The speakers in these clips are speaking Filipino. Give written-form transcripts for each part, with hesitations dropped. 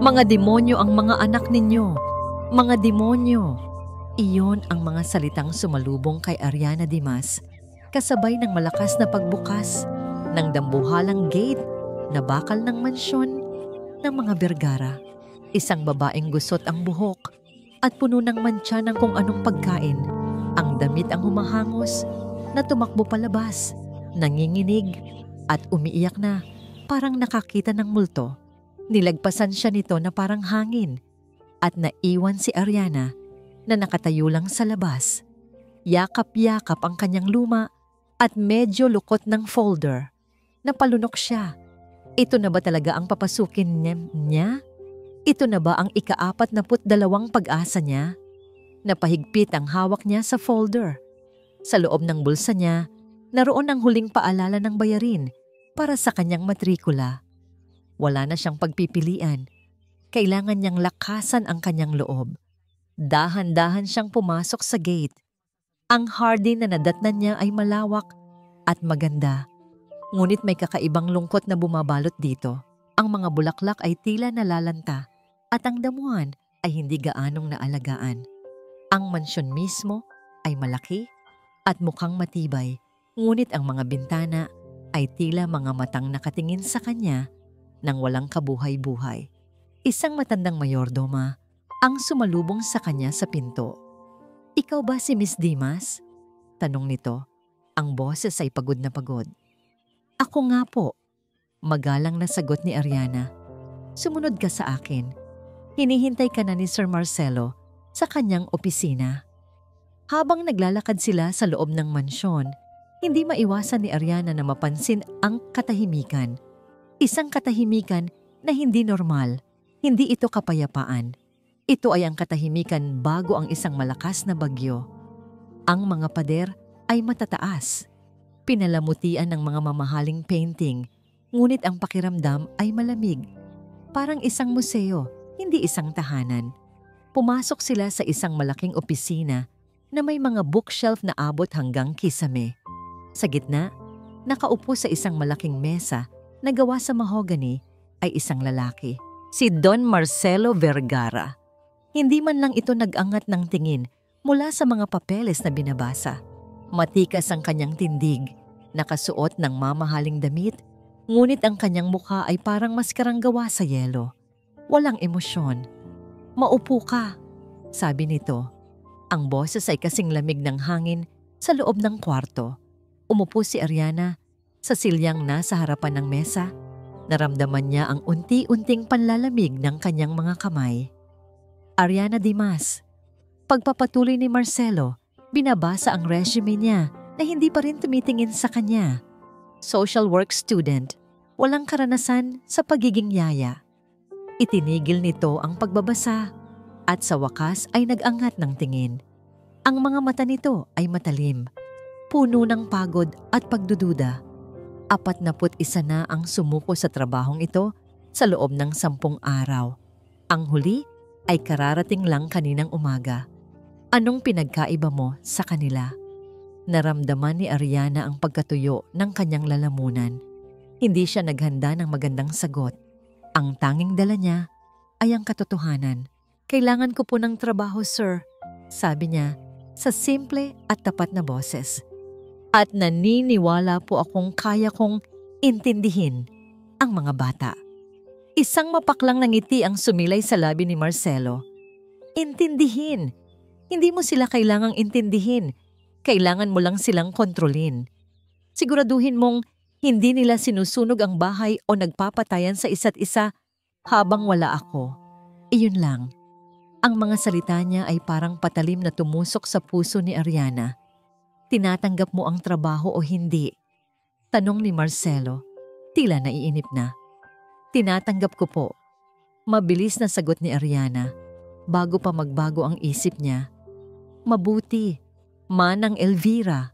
Mga demonyo ang mga anak ninyo. Mga demonyo. Iyon ang mga salitang sumalubong kay Ariana Dimas, kasabay ng malakas na pagbukas ng dambuhalang gate na bakal ng mansyon ng mga Vergara. Isang babaeng gusot ang buhok at puno ng mantsa ng kung anong pagkain. Ang damit ang humahangos na tumakbo palabas, nanginginig at umiiyak na parang nakakita ng multo. Nilagpasan siya nito na parang hangin at naiwan si Ariana na nakatayo lang sa labas. Yakap-yakap ang kanyang luma at medyo lukot ng folder. Napalunok siya. Ito na ba talaga ang papasukin niya? Ito na ba ang ika-42 pag-asa niya? Napahigpit ang hawak niya sa folder. Sa loob ng bulsa niya, naroon ang huling paalala ng bayarin para sa kanyang matrikula. Wala na siyang pagpipilian. Kailangan niyang lakasan ang kanyang loob. Dahan-dahan siyang pumasok sa gate. Ang hardin na nadatnan niya ay malawak at maganda. Ngunit may kakaibang lungkot na bumabalot dito. Ang mga bulaklak ay tila nalalanta at ang damuhan ay hindi gaanong naalagaan. Ang mansyon mismo ay malaki at mukhang matibay, ngunit ang mga bintana ay tila mga matang nakatingin sa kanya nang walang kabuhay-buhay. Isang matandang mayordoma ang sumalubong sa kanya sa pinto. "Ikaw ba si Miss Dimas?" tanong nito. Ang boses ay pagod na pagod. "Ako nga po," magalang na sagot ni Ariana. "Sumunod ka sa akin. Hinihintay ka na ni Sir Marcelo sa kanyang opisina." Habang naglalakad sila sa loob ng mansyon, hindi maiwasan ni Ariana na mapansin ang katahimikan. Isang katahimikan na hindi normal. Hindi ito kapayapaan. Ito ay ang katahimikan bago ang isang malakas na bagyo. Ang mga pader ay matataas. Pinalamutian ng mga mamahaling painting, ngunit ang pakiramdam ay malamig. Parang isang museo, hindi isang tahanan. Pumasok sila sa isang malaking opisina na may mga bookshelf na abot hanggang kisame. Sa gitna, nakaupo sa isang malaking mesa na gawa sa mahogany ay isang lalaki. Si Don Marcelo Vergara. Hindi man lang ito nag-angat ng tingin mula sa mga papeles na binabasa. Matikas ang kanyang tindig, nakasuot ng mamahaling damit, ngunit ang kanyang mukha ay parang maskarang gawa sa yelo. Walang emosyon. "Maupo ka," sabi nito. Ang boses ay kasing lamig ng hangin sa loob ng kwarto. Umupo si Ariana sa silyang nasa harapan ng mesa. Naramdaman niya ang unti-unting panlalamig ng kanyang mga kamay. "Ariana Dimas." Pagpapatuloy ni Marcelo, binabasa ang resume niya na hindi pa rin tumitingin sa kanya. Social work student, walang karanasan sa pagiging yaya. Itinigil nito ang pagbabasa at sa wakas ay nag-angat ng tingin. Ang mga mata nito ay matalim, puno ng pagod at pagdududa. 41 na ang sumuko sa trabahong ito sa loob ng 10 araw. Ang huli ay kararating lang kaninang umaga. Anong pinagkaiba mo sa kanila? Naramdaman ni Ariana ang pagkatuyo ng kanyang lalamunan. Hindi siya naghanda ng magandang sagot. Ang tanging dala niya ay ang katotohanan. "Kailangan ko po ng trabaho, sir," sabi niya sa simple at tapat na boses. "At naniniwala po akong kaya kong intindihin ang mga bata." Isang mapaklang na ngiti ang sumilay sa labi ni Marcelo. Intindihin. Hindi mo sila kailangang intindihin. Kailangan mo lang silang kontrolin. Siguraduhin mong hindi nila sinusunog ang bahay o nagpapatayan sa isa't isa habang wala ako. Iyon lang. Ang mga salita niya ay parang patalim na tumusok sa puso ni Ariana. "Tinatanggap mo ang trabaho o hindi?" tanong ni Marcelo. Tila naiinip na. "Tinatanggap ko po." Mabilis na sagot ni Ariana. Bago pa magbago ang isip niya. "Mabuti. Manang Elvira."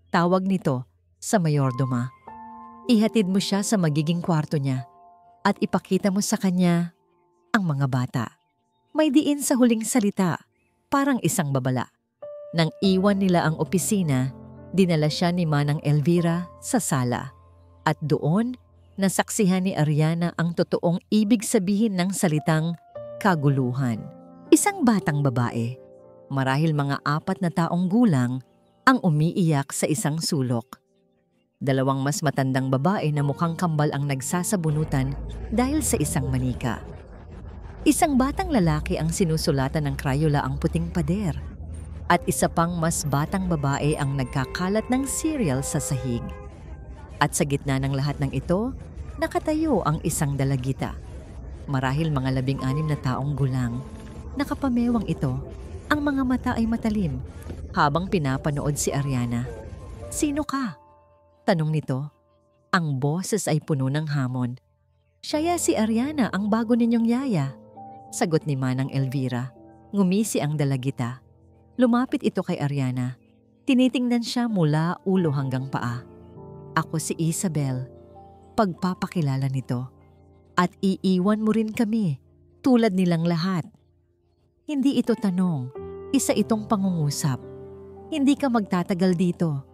Tawag nito sa mayordoma. "Ihatid mo siya sa magiging kwarto niya at ipakita mo sa kanya ang mga bata." May diin sa huling salita, parang isang babala. Nang iwan nila ang opisina, dinala siya ni Manang Elvira sa sala. At doon, Nasaksihan ni Ariana ang totoong ibig sabihin ng salitang kaguluhan. Isang batang babae, marahil mga 4 na taong gulang, ang umiiyak sa isang sulok. Dalawang mas matandang babae na mukhang kambal ang nagsasabunutan dahil sa isang manika. Isang batang lalaki ang sinusulatan ng Crayola ang puting pader. At isa pang mas batang babae ang nagkakalat ng cereal sa sahig. At sa gitna ng lahat ng ito, nakatayo ang isang dalagita. Marahil mga 16 na taong gulang. Nakapamewang ito, ang mga mata ay matalim habang pinapanood si Ariana. "Sino ka?" tanong nito. Ang boses ay puno ng hamon. "Siya si Ariana, ang bago ninyong yaya," sagot ni Manang Elvira. Ngumisi ang dalagita. Lumapit ito kay Ariana. Tinitingnan siya mula ulo hanggang paa. "Ako si Isabel," pagpapakilala nito. "At iiwan mo rin kami, tulad nilang lahat." Hindi ito tanong, isa itong pangungusap. "Hindi ka magtatagal dito."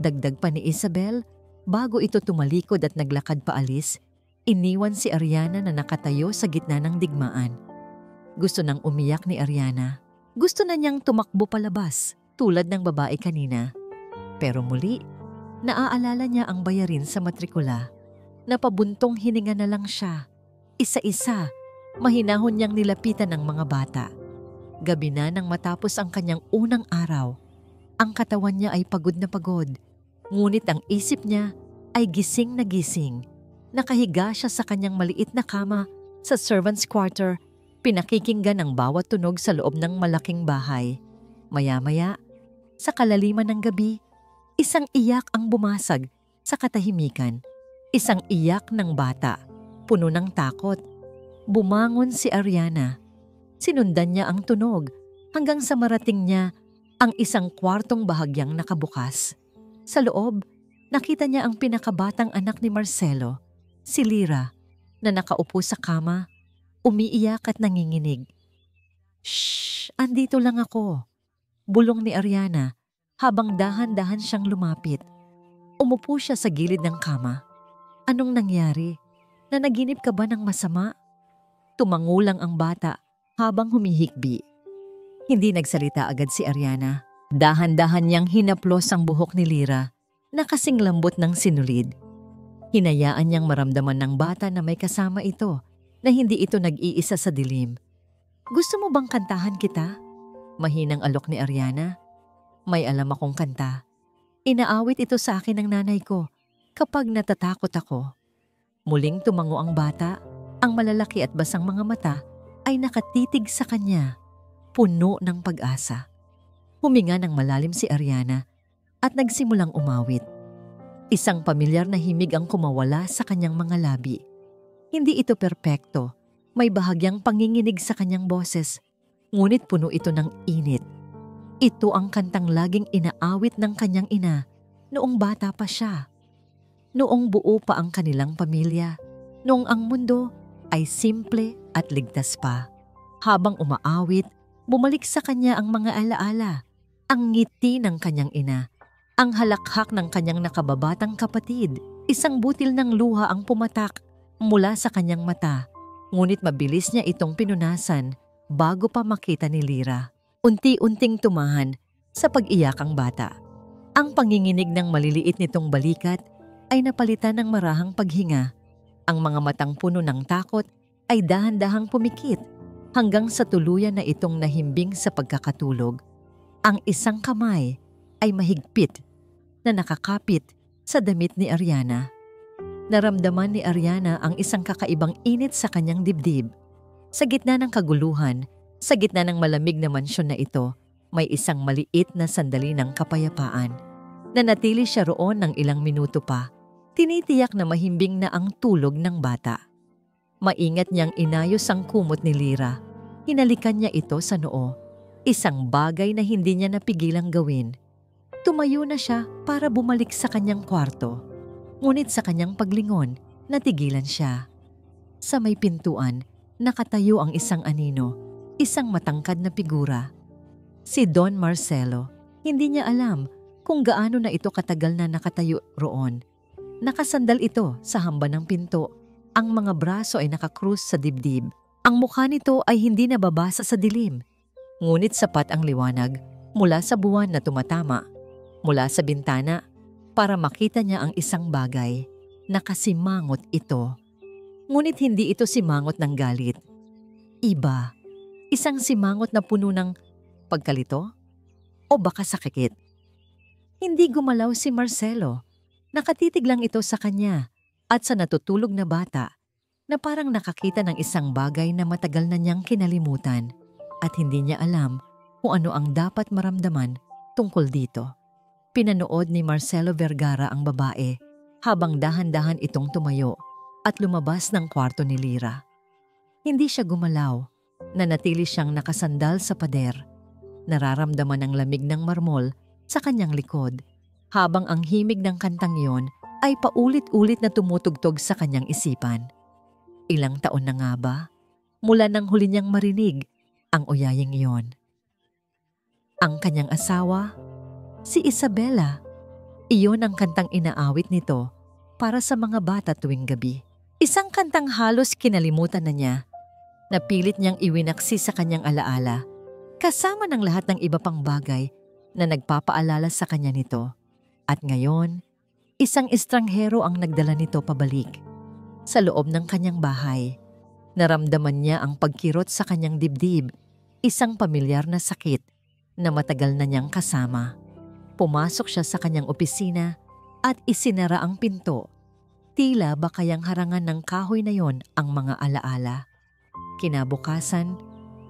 Dagdag pa ni Isabel, bago ito tumalikod at naglakad paalis, iniwan si Ariana na nakatayo sa gitna ng digmaan. Gusto nang umiyak ni Ariana. Gusto na niyang tumakbo palabas, tulad ng babae kanina. Pero muli, naaalala niya ang bayarin sa matrikula. Napabuntong hininga na lang siya. Isa-isa, mahinahon niyang nilapitan ng mga bata. Gabi na nang matapos ang kanyang unang araw. Ang katawan niya ay pagod na pagod. Ngunit ang isip niya ay gising na gising. Nakahiga siya sa kanyang maliit na kama sa servant's quarter. Pinakikinggan ang bawat tunog sa loob ng malaking bahay. Maya-maya, sa kalaliman ng gabi, isang iyak ang bumasag sa katahimikan. Isang iyak ng bata, puno ng takot. Bumangon si Ariana. Sinundan niya ang tunog hanggang sa marating niya ang isang kwartong bahagyang nakabukas. Sa loob, nakita niya ang pinakabatang anak ni Marcelo, si Lyra, na nakaupo sa kama, umiiyak at nanginginig. "Shh! Andito lang ako," bulong ni Ariana habang dahan-dahan siyang lumapit. Umupo siya sa gilid ng kama. "Anong nangyari? Nanaginip ka ba ng masama?" Tumangulang ang bata habang humihikbi. Hindi nagsalita agad si Ariana. Dahan-dahan niyang hinaplos ang buhok ni Lyra na kasing lambot ng sinulid. Hinayaan niyang maramdaman ng bata na may kasama ito, na hindi ito nag-iisa sa dilim. "Gusto mo bang kantahan kita?" Mahinang alok ni Ariana. "May alam akong kanta. Inaawit ito sa akin ng nanay ko kapag natatakot ako." Muling tumango ang bata. Ang malalaki at basang mga mata ay nakatitig sa kanya, puno ng pag-asa. Huminga ng malalim si Ariana at nagsimulang umawit. Isang pamilyar na himig ang kumawala sa kanyang mga labi. Hindi ito perpekto, may bahagyang panginginig sa kanyang boses, ngunit puno ito ng init. Ito ang kantang laging inaawit ng kanyang ina noong bata pa siya. Noong buo pa ang kanilang pamilya, noong ang mundo ay simple at ligtas pa. Habang umaawit, bumalik sa kanya ang mga alaala, ang ngiti ng kanyang ina, ang halakhak ng kanyang nakababatang kapatid. Isang butil ng luha ang pumatak mula sa kanyang mata, ngunit mabilis niya itong pinunasan bago pa makita ni Lyra. Unti-unting tumahan sa pag-iyak ang bata. Ang panginginig ng maliliit nitong balikat ay napalitan ng marahang paghinga. Ang mga matang puno ng takot ay dahan-dahang pumikit hanggang sa tuluyan na itong nahimbing sa pagkakatulog. Ang isang kamay ay mahigpit na nakakapit sa damit ni Ariana. Naramdaman ni Ariana ang isang kakaibang init sa kanyang dibdib. Sa gitna ng kaguluhan, sa gitna ng malamig na mansyon na ito, may isang maliit na sandali ng kapayapaan. Nanatili siya roon ng ilang minuto pa. Tinitiyak na mahimbing na ang tulog ng bata. Maingat niyang inayos ang kumot ni Lyra. Hinalikan niya ito sa noo. Isang bagay na hindi niya napigilang gawin. Tumayo na siya para bumalik sa kanyang kwarto. Ngunit sa kanyang paglingon, natigilan siya. Sa may pintuan, nakatayo ang isang anino, isang matangkad na figura. Si Don Marcelo. Hindi niya alam kung gaano na ito katagal na nakatayo roon. Nakasandal ito sa hamba ng pinto. Ang mga braso ay nakakrus sa dibdib. Ang mukha nito ay hindi nababasa sa dilim. Ngunit sapat ang liwanag mula sa buwan na tumatama mula sa bintana para makita niya ang isang bagay. Nakasimangot ito. Ngunit hindi ito simangot ng galit. Iba, isang simangot na puno ng pagkalito o baka sakit. Hindi gumalaw si Marcelo. Nakatitig lang ito sa kanya at sa natutulog na bata na parang nakakita ng isang bagay na matagal na niyang kinalimutan at hindi niya alam kung ano ang dapat maramdaman tungkol dito. Pinanood ni Marcelo Vergara ang babae habang dahan-dahan itong tumayo at lumabas ng kwarto ni Lyra. Hindi siya gumalaw, nanatili siyang nakasandal sa pader. Nararamdaman ang lamig ng marmol sa kanyang likod habang ang himig ng kantang yon ay paulit-ulit na tumutugtog sa kanyang isipan. Ilang taon na nga ba mula nang huli niyang marinig ang uyaying iyon? Ang kanyang asawa, si Isabela. Iyon ang kantang inaawit nito para sa mga bata tuwing gabi. Isang kantang halos kinalimutan na niya. Napilit niyang iwinaksi sa kanyang alaala, kasama ng lahat ng iba pang bagay na nagpapaalala sa kanya nito. At ngayon, isang estranghero ang nagdala nito pabalik. Sa loob ng kanyang bahay, naramdaman niya ang pagkirot sa kanyang dibdib, isang pamilyar na sakit na matagal na niyang kasama. Pumasok siya sa kanyang opisina at isinara ang pinto. Tila ba kayang harangan ng kahoy na yon ang mga alaala. Kinabukasan,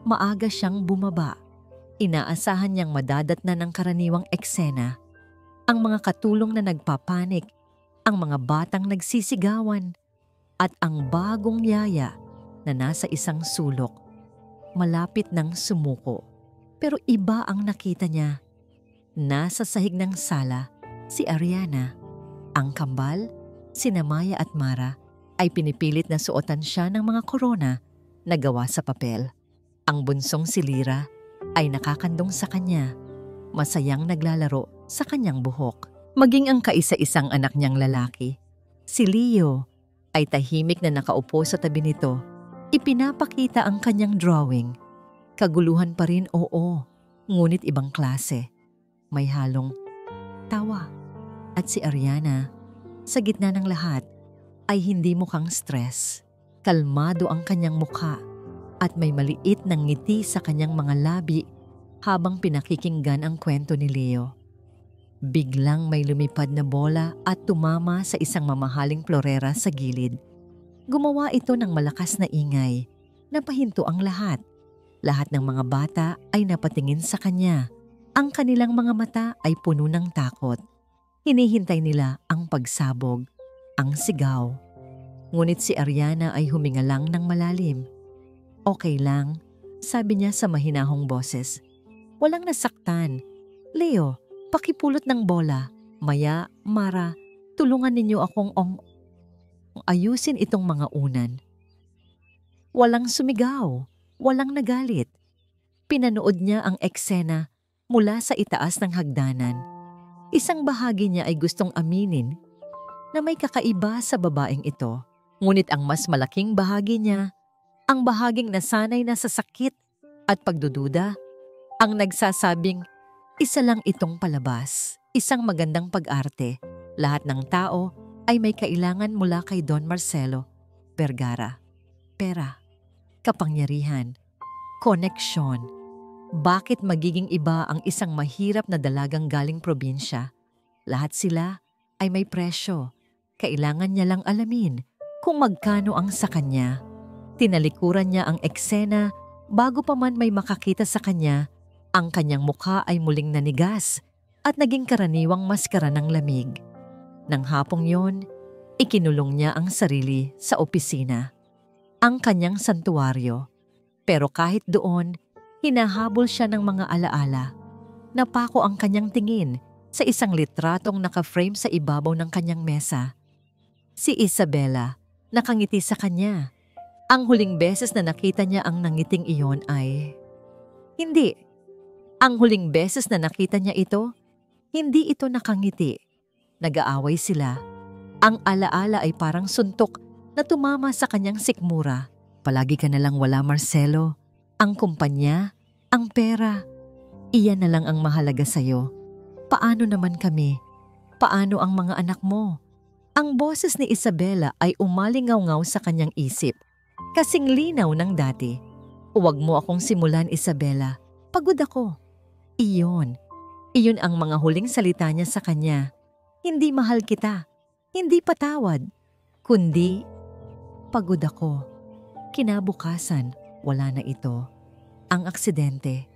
maaga siyang bumaba. Inaasahan niyang madadatnan ng karaniwang eksena. Ang mga katulong na nagpapanik, ang mga batang nagsisigawan, at ang bagong yaya na nasa isang sulok. Malapit ng sumuko. Pero iba ang nakita niya. Nasa sahig ng sala, si Ariana. Ang kambal, sina Maya at Mara, ay pinipilit na suotan siya ng mga korona na gawa sa papel. Ang bunsong si Lyra ay nakakandong sa kanya, masayang naglalaro sa kanyang buhok. Maging ang kaisa-isang anak niyang lalaki, si Leo, ay tahimik na nakaupo sa tabi nito. Ipinapakita ang kanyang drawing. Kaguluhan pa rin, oo, ngunit ibang klase. May halong tawa. At si Ariana, sa gitna ng lahat, ay hindi mukhang stress. Kalmado ang kanyang mukha at may maliit na ngiti sa kanyang mga labi habang pinakikinggan ang kwento ni Leo. Biglang may lumipad na bola at tumama sa isang mamahaling florera sa gilid. Gumawa ito ng malakas na ingay. Napahinto ang lahat. Lahat ng mga bata ay napatingin sa kanya. Ang kanilang mga mata ay puno ng takot. Hinihintay nila ang pagsabog, ang sigaw. Ngunit si Ariana ay huminga lang ng malalim. Okay lang, sabi niya sa mahinahong boses. Walang nasaktan. Leo, pakipulot ng bola. Maya, Mara, tulungan ninyo akong ayusin itong mga unan. Walang sumigaw, walang nagalit. Pinanood niya ang eksena mula sa itaas ng hagdanan. Isang bahagi niya ay gustong aminin na may kakaiba sa babaeng ito. Ngunit ang mas malaking bahagi niya, ang bahaging nasanay na sa sakit at pagdududa, ang nagsasabing isa lang itong palabas, isang magandang pag-arte. Lahat ng tao ay may kailangan mula kay Don Marcelo Vergara. Pera, kapangyarihan, koneksyon. Bakit magiging iba ang isang mahirap na dalagang galing probinsya? Lahat sila ay may presyo. Kailangan niya lang alamin kung magkano ang sa kanya. Tinalikuran niya ang eksena bago pa man may makakita sa kanya. Ang kanyang mukha ay muling nanigas at naging karaniwang maskara ng lamig. Nang hapong yon, ikinulong niya ang sarili sa opisina, ang kanyang santuwaryo. Pero kahit doon, hinahabol siya ng mga alaala. Napako ang kanyang tingin sa isang litratong naka-frame sa ibabaw ng kanyang mesa. Si Isabela, nakangiti sa kanya. Ang huling beses na nakita niya ang nangiting iyon ay... Hindi. Ang huling beses na nakita niya ito, hindi ito nakangiti. Nag-aaway sila. Ang alaala ay parang suntok na tumama sa kanyang sikmura. Palagi ka na lang wala, Marcelo. Ang kumpanya, ang pera, iyan na lang ang mahalaga sa'yo. Paano naman kami? Paano ang mga anak mo? Ang boses ni Isabela ay umalingaw-ngaw sa kanyang isip. Kasing linaw ng dati. Huwag mo akong simulan, Isabela. Pagod ako. Iyon ang mga huling salita niya sa kanya. Hindi mahal kita. Hindi patawad. Kundi, pagod ako. Kinabukasan, wala na ito. Ang aksidente.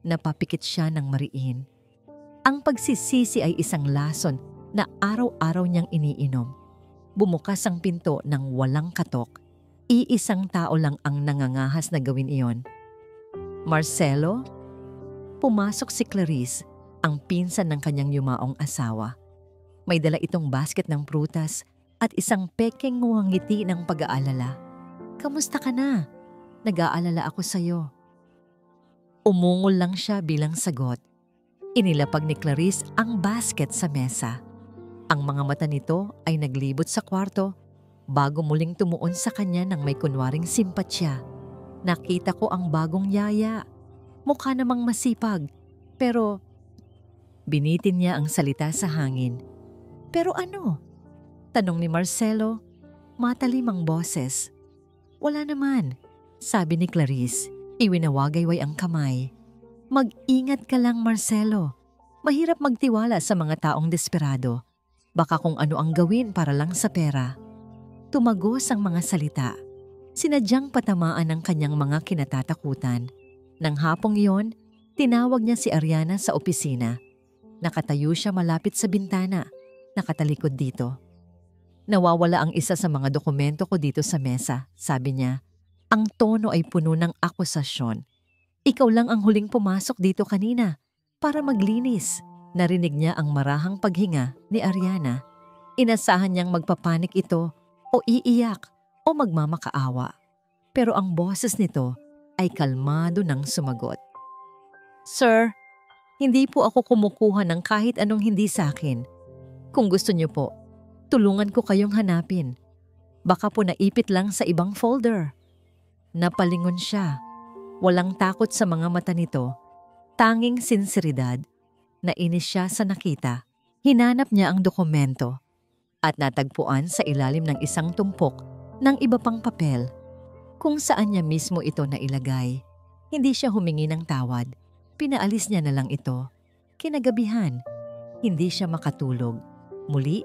Napapikit siya ng mariin. Ang pagsisisi ay isang lason na araw-araw niyang iniinom. Bumukas ang pinto ng walang katok. Iisang tao lang ang nangangahas na gawin iyon. Marcelo? Pumasok si Clarice, ang pinsan ng kanyang yumaong asawa. May dala itong basket ng prutas at isang pekeng ngiti ng pag-aalala. Kamusta ka na? Nag-aalala ako sa'yo. Umungol lang siya bilang sagot. Inilapag ni Clarice ang basket sa mesa. Ang mga mata nito ay naglibot sa kwarto bago muling tumuon sa kanya ng may kunwaring simpatsya. Nakita ko ang bagong yaya. Mukha namang masipag, pero binitin niya ang salita sa hangin. Pero ano? Tanong ni Marcelo, matalimang boses. Wala naman, sabi ni Clarice. Iwinawagayway ang kamay. Mag-ingat ka lang, Marcelo. Mahirap magtiwala sa mga taong desperado. Baka kung ano ang gawin para lang sa pera. Tumagos ang mga salita. Sinadyang patamaan ang kanyang mga kinatatakutan. Nang hapong iyon, tinawag niya si Ariana sa opisina. Nakatayo siya malapit sa bintana. Nakatalikod dito. Nawawala ang isa sa mga dokumento ko dito sa mesa, sabi niya. Ang tono ay puno ng akusasyon. Ikaw lang ang huling pumasok dito kanina para maglinis. Narinig niya ang marahang paghinga ni Ariana. Inasahan niyang magpapanik ito o iiyak o magmamakaawa. Pero ang boses nito ay kalmado nang sumagot. Sir, hindi po ako kumukuha ng kahit anong hindi sa akin. Kung gusto niyo po, tulungan ko kayong hanapin. Baka po naipit lang sa ibang folder. Napalingon siya. Walang takot sa mga mata nito. Tanging sinseridad. Nainis siya sa nakita. Hinanap niya ang dokumento at natagpuan sa ilalim ng isang tumpok ng iba pang papel kung saan niya mismo ito nailagay. Hindi siya humingi ng tawad. Pinaalis niya na lang ito. Kinagabihan, hindi siya makatulog. Muli,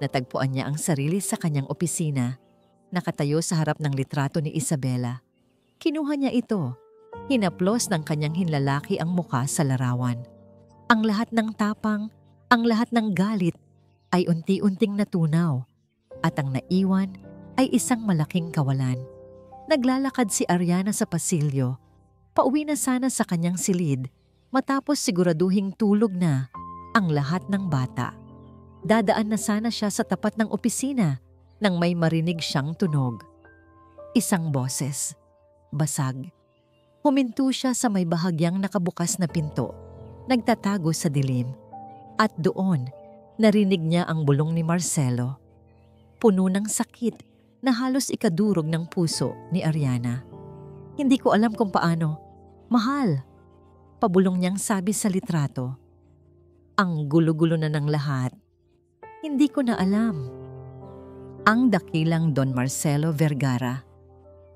natagpuan niya ang sarili sa kanyang opisina. Nakatayo sa harap ng litrato ni Isabela. Kinuha niya ito. Hinaplos ng kanyang hinlalaki ang muka sa larawan. Ang lahat ng tapang, ang lahat ng galit ay unti-unting natunaw at ang naiwan ay isang malaking kawalan. Naglalakad si Ariana sa pasilyo. Pauwi na sana sa kanyang silid matapos siguraduhing tulog na ang lahat ng bata. Dadaan na sana siya sa tapat ng opisina nang may marinig siyang tunog. Isang boses. Basag. Huminto siya sa may bahagyang nakabukas na pinto. Nagtatago sa dilim. At doon, narinig niya ang bulong ni Marcelo. Puno ng sakit na halos ikadurog ng puso ni Ariana. Hindi ko alam kung paano. Mahal. Pabulong niyang sabi sa litrato. Ang gulo-gulo na ng lahat. Hindi ko na alam. Ang dakilang Don Marcelo Vergara.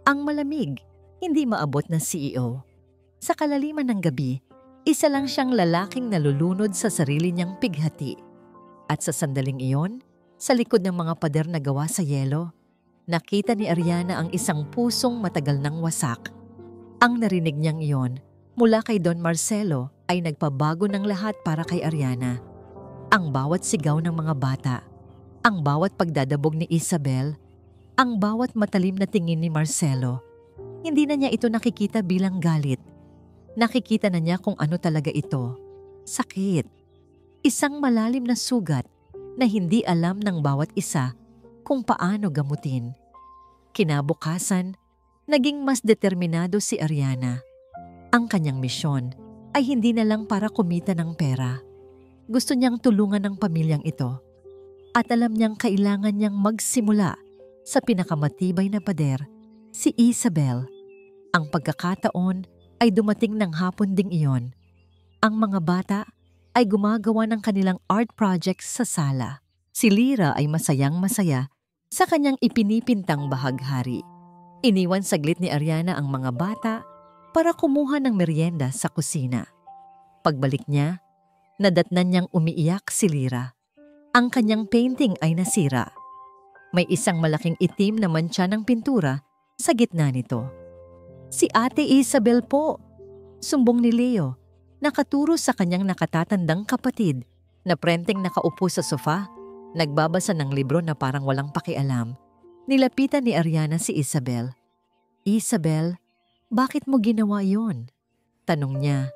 Ang malamig, hindi maabot na CEO. Sa kalaliman ng gabi, isa lang siyang lalaking nalulunod sa sarili niyang pighati. At sa sandaling iyon, sa likod ng mga pader na gawa sa yelo, nakita ni Ariana ang isang pusong matagal nang wasak. Ang narinig niyang iyon mula kay Don Marcelo ay nagpabago ng lahat para kay Ariana. Ang bawat sigaw ng mga bata, ang bawat pagdadabog ni Isabel, ang bawat matalim na tingin ni Marcelo, hindi na niya ito nakikita bilang galit. Nakikita na niya kung ano talaga ito. Sakit. Isang malalim na sugat na hindi alam ng bawat isa kung paano gamutin. Kinabukasan, naging mas determinado si Ariana. Ang kanyang misyon ay hindi na lang para kumita ng pera. Gusto niyang tulungan ng pamilyang ito. At alam niyang kailangan niyang magsimula sa pinakamatibay na pader, si Isabel. Ang pagkakataon ay dumating ng hapon ding iyon. Ang mga bata ay gumagawa ng kanilang art projects sa sala. Si Lyra ay masayang-masaya sa kanyang ipinipintang bahaghari. Iniwan saglit ni Ariana ang mga bata para kumuha ng merienda sa kusina. Pagbalik niya, nadatnan niyang umiiyak si Lyra. Ang kanyang painting ay nasira. May isang malaking itim na mantsa ng pintura sa gitna nito. Si Ate Isabel po, sumbong ni Leo, nakaturo sa kanyang nakatatandang kapatid na prenteng nakaupo sa sofa, nagbabasa ng libro na parang walang pakialam. Nilapitan ni Ariana si Isabel. Isabel, bakit mo ginawa yon? Tanong niya.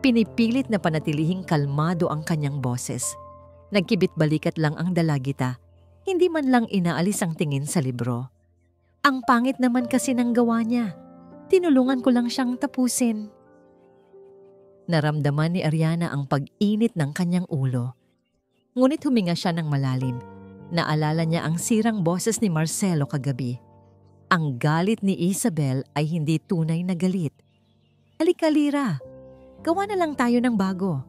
Pinipilit na panatilihing kalmado ang kanyang boses. Nagkibit-balikat lang ang dalagita, hindi man lang inaalis ang tingin sa libro. Ang pangit naman kasi ng gawa niya. Tinulungan ko lang siyang tapusin. Naramdaman ni Ariana ang pag-init ng kanyang ulo. Ngunit huminga siya ng malalim. Naalala niya ang sirang boses ni Marcelo kagabi. Ang galit ni Isabel ay hindi tunay na galit. Halika Lyra, gawa na lang tayo ng bago,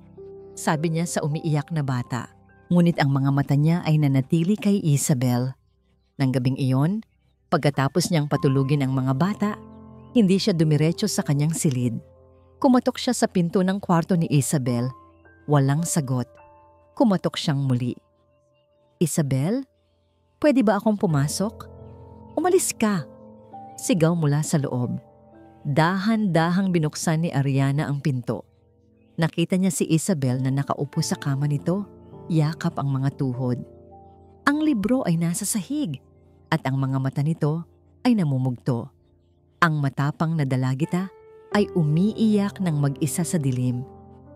sabi niya sa umiiyak na bata. Ngunit ang mga mata niya ay nanatili kay Isabel. Nang gabing iyon, pagkatapos niyang patulugin ang mga bata, hindi siya dumiretso sa kanyang silid. Kumatok siya sa pinto ng kwarto ni Isabel. Walang sagot. Kumatok siyang muli. Isabel, pwede ba akong pumasok? Umalis ka, sigaw mula sa loob. Dahan-dahang binuksan ni Ariana ang pinto. Nakita niya si Isabel na nakaupo sa kama nito, yakap ang mga tuhod. Ang libro ay nasa sahig at ang mga mata nito ay namumugto. Ang matapang na dalagita ay umiiyak ng mag-isa sa dilim.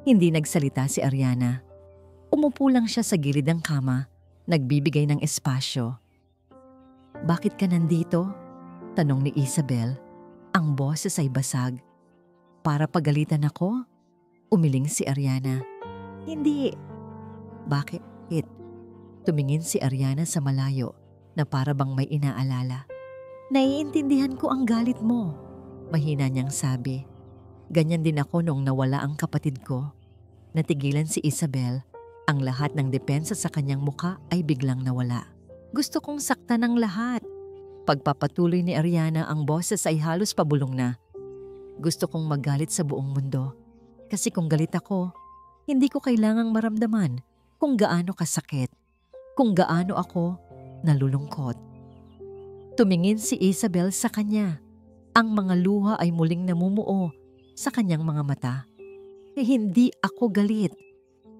Hindi nagsalita si Ariana. Umupo lang siya sa gilid ng kama, nagbibigay ng espasyo. Bakit ka nandito? Tanong ni Isabel. Ang boses ay basag. Para pagalitan ako? Umiling si Ariana. Hindi. Bakit? Tumingin si Ariana sa malayo na para bang may inaalala. Naiintindihan ko ang galit mo, mahina niyang sabi. Ganyan din ako nung nawala ang kapatid ko. Natigilan si Isabel. Ang lahat ng depensa sa kanyang muka ay biglang nawala. Gusto kong saktan ng lahat. Pagpapatuloy ni Ariana, ang boses ay halos pabulong na. Gusto kong magalit sa buong mundo. Kasi kung galit ako, hindi ko kailangang maramdaman kung gaano kasakit, kung gaano ako nalulungkot. Tumingin si Isabel sa kanya. Ang mga luha ay muling namumuo sa kanyang mga mata. Hindi ako galit,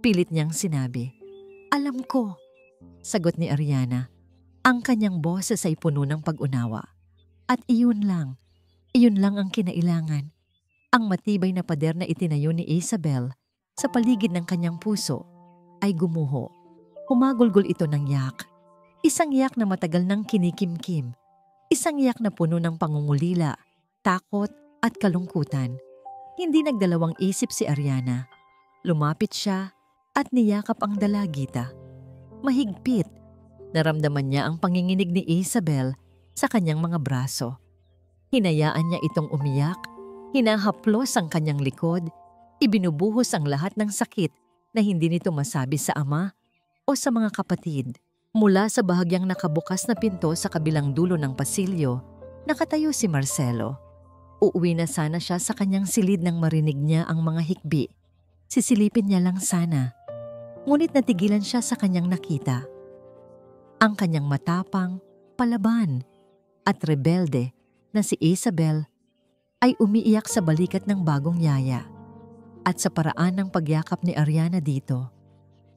pilit niyang sinabi. Alam ko, sagot ni Ariana. Ang kanyang boses ay puno ng pag-unawa. At iyon lang ang kinailangan. Ang matibay na pader na itinayo ni Isabel sa paligid ng kanyang puso ay gumuho. Humagulgol ito ng yak. Isang yak na matagal nang kinikimkim. Isang yak na puno ng pangungulila, takot at kalungkutan. Hindi nagdalawang isip si Ariana. Lumapit siya at niyakap ang dalagita. Mahigpit. Naramdaman niya ang panginginig ni Isabel sa kanyang mga braso. Hinayaan niya itong umiyak, hinahaplos ang kanyang likod, ibinubuhos ang lahat ng sakit na hindi nito masabi sa ama o sa mga kapatid. Mula sa bahagyang nakabukas na pinto sa kabilang dulo ng pasilyo, nakatayo si Marcelo. Uuwi na sana siya sa kanyang silid nang marinig niya ang mga hikbi. Sisilipin niya lang sana. Ngunit natigilan siya sa kanyang nakita. Ang kanyang matapang, palaban, at rebelde na si Isabel ay umiiyak sa balikat ng bagong yaya. At sa paraan ng pagyakap ni Ariana dito,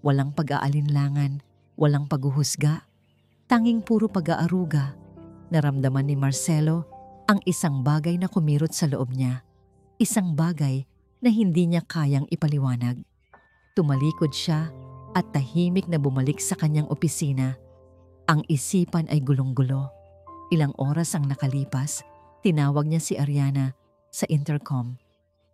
walang pag-aalinlangan, walang paghuhusga, tanging puro pag-aaruga. Naramdaman ni Marcelo ang isang bagay na kumirot sa loob niya. Isang bagay na hindi niya kayang ipaliwanag. Tumalikod siya at tahimik na bumalik sa kanyang opisina. Ang isipan ay gulong-gulo. Ilang oras ang nakalipas, tinawag niya si Ariana sa intercom.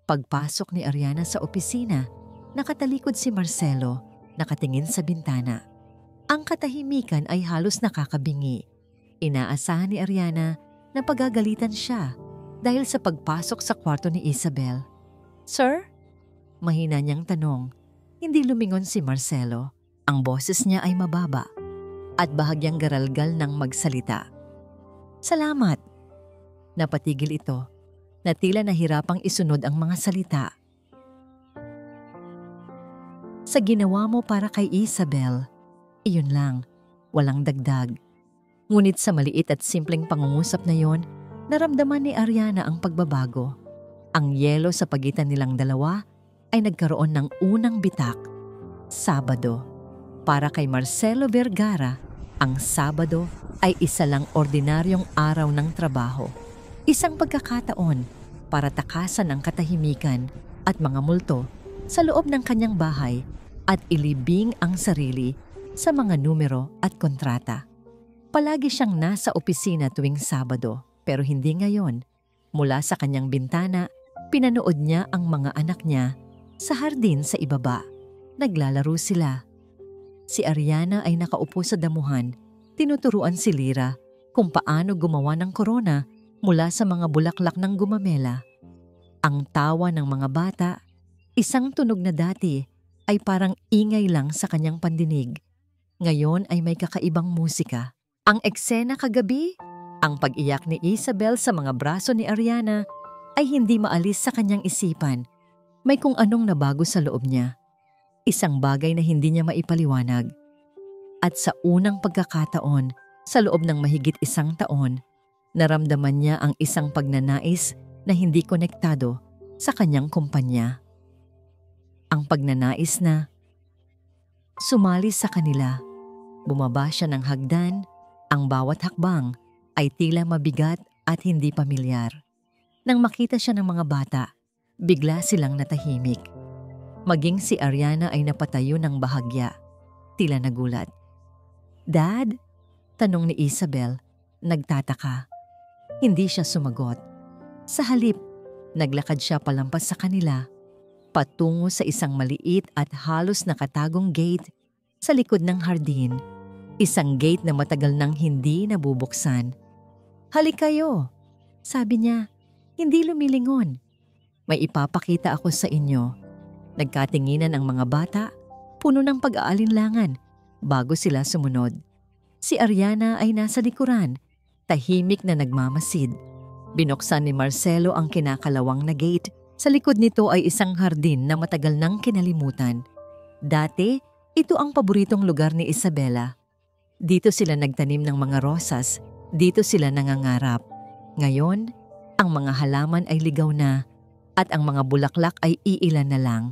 Pagpasok ni Ariana sa opisina, nakatalikod si Marcelo, nakatingin sa bintana. Ang katahimikan ay halos nakakabingi. Inaasahan ni Ariana na pagagalitan siya dahil sa pagpasok sa kwarto ni Isabel. "Sir?" Mahina niyang tanong. Hindi lumingon si Marcelo. Ang boses niya ay mababa at bahagyang garalgal ng magsalita. "Salamat." Napatigil ito na tila nahirapang isunod ang mga salita. "Sa ginawa mo para kay Isabel." Iyon lang, walang dagdag. Ngunit sa maliit at simpleng pangungusap na yon, naramdaman ni Ariana ang pagbabago. Ang yelo sa pagitan nilang dalawa ay nagkaroon ng unang bitak. Sabado. Para kay Marcelo Vergara, ang Sabado ay isa lang ordinaryong araw ng trabaho. Isang pagkakataon para takasan ang katahimikan at mga multo sa loob ng kanyang bahay at ilibing ang sarili sa mga numero at kontrata. Palagi siyang nasa opisina tuwing Sabado, pero hindi ngayon. Mula sa kanyang bintana, pinanood niya ang mga anak niya sa hardin sa ibaba. Naglalaro sila. Si Ariana ay nakaupo sa damuhan. Tinuturuan si Lyra kung paano gumawa ng korona mula sa mga bulaklak ng gumamela. Ang tawa ng mga bata, isang tunog na dati ay parang ingay lang sa kanyang pandinig. Ngayon ay may kakaibang musika. Ang eksena kagabi, ang pag-iyak ni Isabel sa mga braso ni Ariana ay hindi maalis sa kanyang isipan. May kung anong nabago sa loob niya. Isang bagay na hindi niya maipaliwanag. At sa unang pagkakataon, sa loob ng mahigit 1 taon, naramdaman niya ang isang pagnanais na hindi konektado sa kanyang kumpanya. Ang pagnanais na sumali sa kanila. Bumaba siya ng hagdan, ang bawat hakbang ay tila mabigat at hindi pamilyar. Nang makita siya ng mga bata, bigla silang natahimik. Maging si Ariana ay napatayo ng bahagya. Tila nagulat. "Dad?" tanong ni Isabel, nagtataka. Hindi siya sumagot. Sa halip, naglakad siya palampas sa kanila, patungo sa isang maliit at halos nakatagong gate sa likod ng hardin. Isang gate na matagal nang hindi nabubuksan. "Halik kayo," sabi niya, hindi lumilingon. "May ipapakita ako sa inyo." Nagkatinginan ang mga bata, puno ng pag-aalinlangan, bago sila sumunod. Si Ariana ay nasa likuran, tahimik na nagmamasid. Binuksan ni Marcelo ang kinakalawang na gate. Sa likod nito ay isang hardin na matagal nang kinalimutan. Dati, ito ang paboritong lugar ni Isabela. Dito sila nagtanim ng mga rosas, dito sila nangangarap. Ngayon, ang mga halaman ay ligaw na at ang mga bulaklak ay iilan na lang.